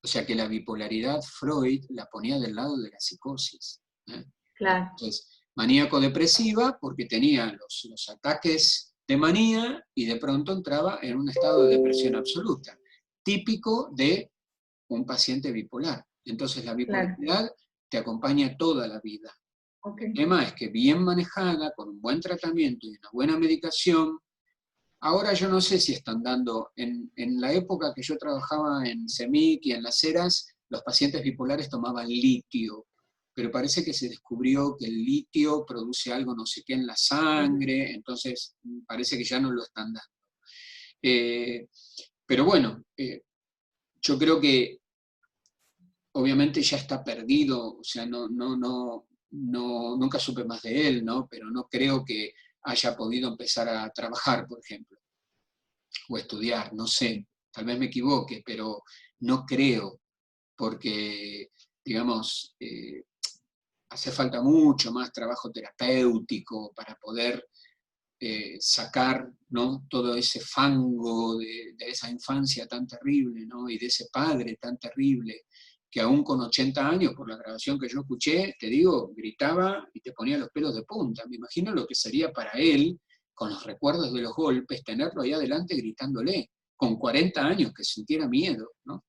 O sea que la bipolaridad Freud la ponía del lado de la psicosis. Claro, Entonces, maníaco-depresiva porque tenía los ataques de manía y de pronto entraba en un estado de depresión absoluta, típico de un paciente bipolar. Entonces la claro. bipolaridad te acompaña toda la vida. Ok. El tema es que bien manejada, con un buen tratamiento y una buena medicación. Ahora yo no sé si están dando, en la época que yo trabajaba en CEMIC y en Las Heras, los pacientes bipolares tomaban litio, pero parece que se descubrió que el litio produce algo no sé qué en la sangre, entonces parece que ya no lo están dando. Pero bueno, yo creo que obviamente ya está perdido, o sea, nunca supe más de él, ¿no? Pero no creo que haya podido empezar a trabajar, por ejemplo, o estudiar, no sé, tal vez me equivoque, pero no creo, porque, digamos, hace falta mucho más trabajo terapéutico para poder sacar, ¿no?, todo ese fango de esa infancia tan terrible, ¿no?, y de ese padre tan terrible, que aún con 80 años, por la grabación que yo escuché, te digo, gritaba y te ponía los pelos de punta. Me imagino lo que sería para él, con los recuerdos de los golpes, tenerlo ahí adelante gritándole, con 40 años, que sintiera miedo, ¿no?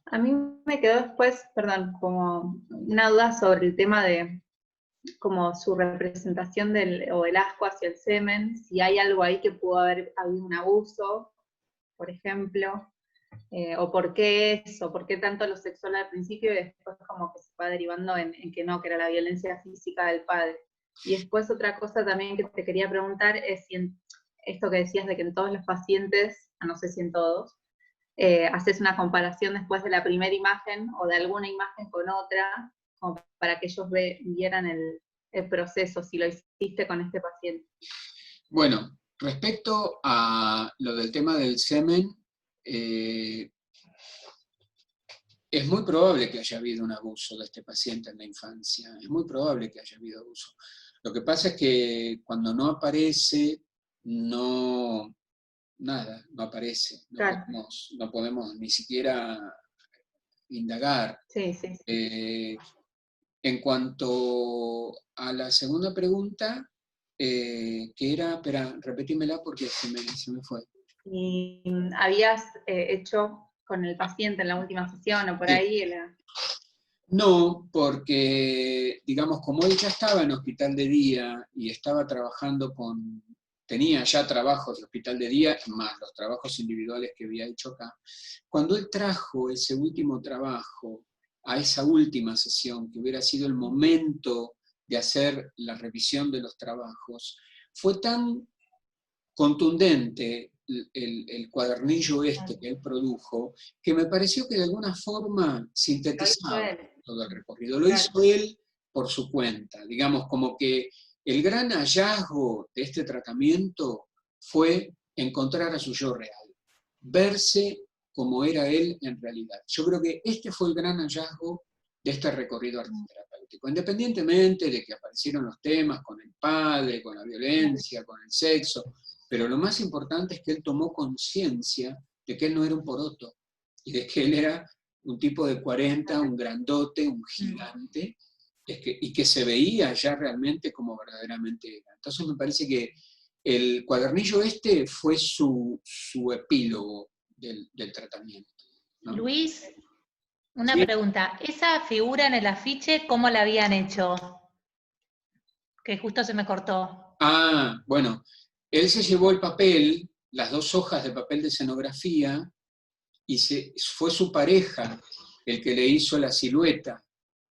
A mí me quedó después, perdón, como una duda sobre el tema de como su representación o el asco hacia el semen, si hay algo ahí que pudo haber habido un abuso, por ejemplo, o por qué eso, por qué tanto lo sexual al principio y después como que se va derivando en que no, que era la violencia física del padre. Y después otra cosa también que te quería preguntar es si esto que decías de que en todos los pacientes, no sé si en todos, haces una comparación después de la primera imagen o de alguna imagen con otra, como para que ellos vieran el proceso, si lo hiciste con este paciente. Bueno, respecto a lo del tema del semen, es muy probable que haya habido un abuso de este paciente en la infancia, es muy probable que haya habido abuso. Lo que pasa es que cuando no aparece, no aparece, Claro. no podemos ni siquiera indagar. Sí, sí, sí. En cuanto a la segunda pregunta, que era, espera, repetímela porque se me fue. ¿Y habías hecho con el paciente en la última sesión o por Sí. ahí? No, porque, digamos, como él ya estaba en hospital de día y estaba trabajando tenía ya trabajos de hospital de día, más los trabajos individuales que había hecho acá, cuando él trajo ese último trabajo a esa última sesión, que hubiera sido el momento de hacer la revisión de los trabajos, fue tan contundente el cuadernillo que él produjo, que me pareció que de alguna forma sintetizaba todo el recorrido. Lo hizo él por su cuenta, digamos, como que el gran hallazgo de este tratamiento fue encontrar a su yo real, verse como era él en realidad. Yo creo que este fue el gran hallazgo de este recorrido arteterapéutico, independientemente de que aparecieron los temas con el padre, con la violencia, con el sexo, pero lo más importante es que él tomó conciencia de que él no era un poroto, y de que él era un tipo de 40, un grandote, un gigante, y que se veía ya realmente como verdaderamente era. Entonces me parece que el cuadernillo fue su epílogo del tratamiento, ¿no? Luis, una Sí. pregunta. ¿Esa figura en el afiche, cómo la habían hecho? Que justo se me cortó. Ah, bueno, él se llevó el papel, las 2 hojas de papel de escenografía, y fue su pareja el que le hizo la silueta,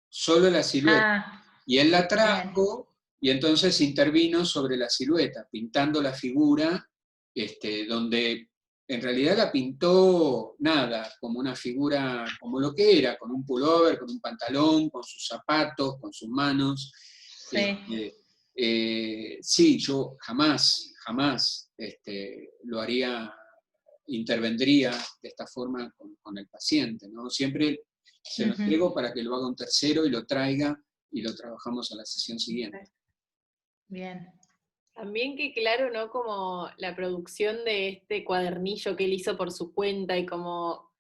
solo la silueta. Ah, Y él la trajo y entonces intervino sobre la silueta, pintando la figura, donde en realidad la pintó nada, como una figura, como lo que era, con un pullover, con un pantalón, con sus zapatos, con sus manos. sí. Sí, yo jamás lo haría, intervendría de esta forma con el paciente, ¿no? Siempre se lo entrego para que lo haga un tercero y lo traiga y lo trabajamos a la sesión siguiente. Bien. También que claro, ¿no? Como la producción de este cuadernillo que él hizo por su cuenta y como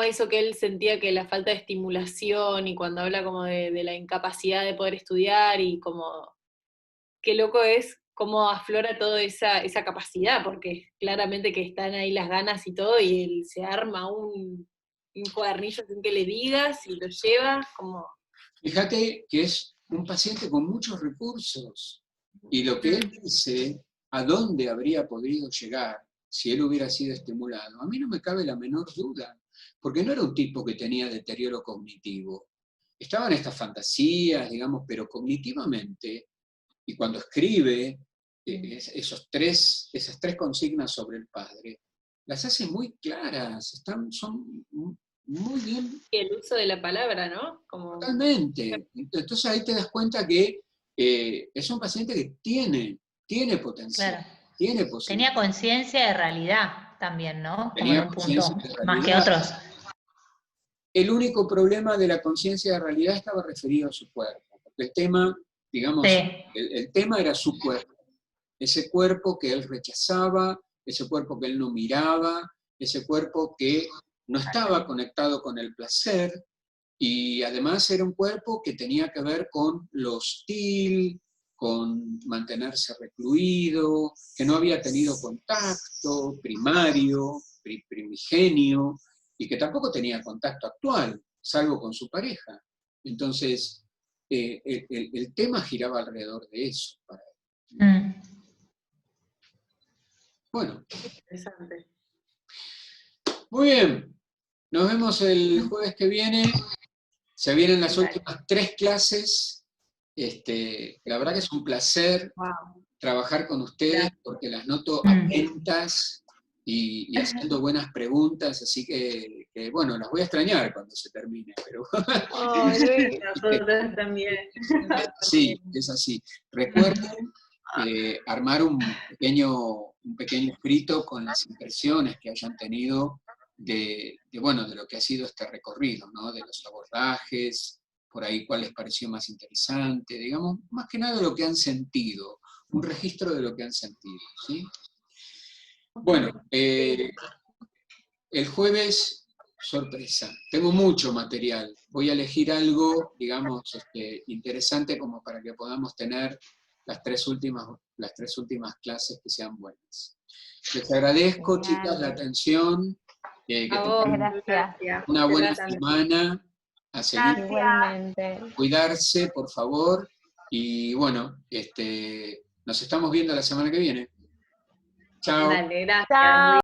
eso que él sentía que la falta de estimulación y cuando habla como de la incapacidad de poder estudiar y como qué loco es cómo aflora toda esa capacidad, porque claramente que están ahí las ganas y todo y él se arma un cuadernillo sin que le digas y lo lleva como... Fíjate que es un paciente con muchos recursos y lo que él dice, a dónde habría podido llegar si él hubiera sido estimulado, a mí no me cabe la menor duda, porque no era un tipo que tenía deterioro cognitivo. Estaban estas fantasías, digamos, pero cognitivamente, y cuando escribe esas 3 consignas sobre el padre, las hace muy claras, son muy bien. El uso de la palabra, ¿no? Como... Totalmente. Entonces ahí te das cuenta que es un paciente que tiene potencial, Claro. tiene posibilidad. Tenía conciencia de realidad también, ¿no? Como Tenía en un punto, conciencia de más que realidad. otros. El único problema de la conciencia de realidad estaba referido a su cuerpo, porque el tema, digamos, Sí. el tema era su cuerpo, ese cuerpo que él rechazaba, ese cuerpo que él no miraba, ese cuerpo que no estaba conectado con el placer, y además era un cuerpo que tenía que ver con lo hostil, con mantenerse recluido, que no había tenido contacto primario, primigenio, y que tampoco tenía contacto actual, salvo con su pareja. Entonces, el tema giraba alrededor de eso para él. Bueno. Interesante. Muy bien. Nos vemos el jueves que viene. Se vienen las últimas 3 clases. La verdad que es un placer trabajar con ustedes porque las noto atentas y haciendo buenas preguntas, así que, bueno, las voy a extrañar cuando se termine, pero... Oh, Luis, nosotros también. Sí, es así. Recuerden armar un pequeño escrito con las impresiones que hayan tenido bueno, de lo que ha sido este recorrido, ¿no? De los abordajes, por ahí cuál les pareció más interesante, digamos, más que nada lo que han sentido, un registro de lo que han sentido, ¿sí? Bueno, el jueves, sorpresa, tengo mucho material, voy a elegir algo, digamos, interesante como para que podamos tener las tres últimas clases que sean buenas. Les agradezco, chicas, la atención, que A vos, tengan Gracias. una buena Gracias. semana, a seguir, Igualmente. cuidarse, por favor, y bueno, nos estamos viendo la semana que viene. Chao. Dale, gracias. Chao.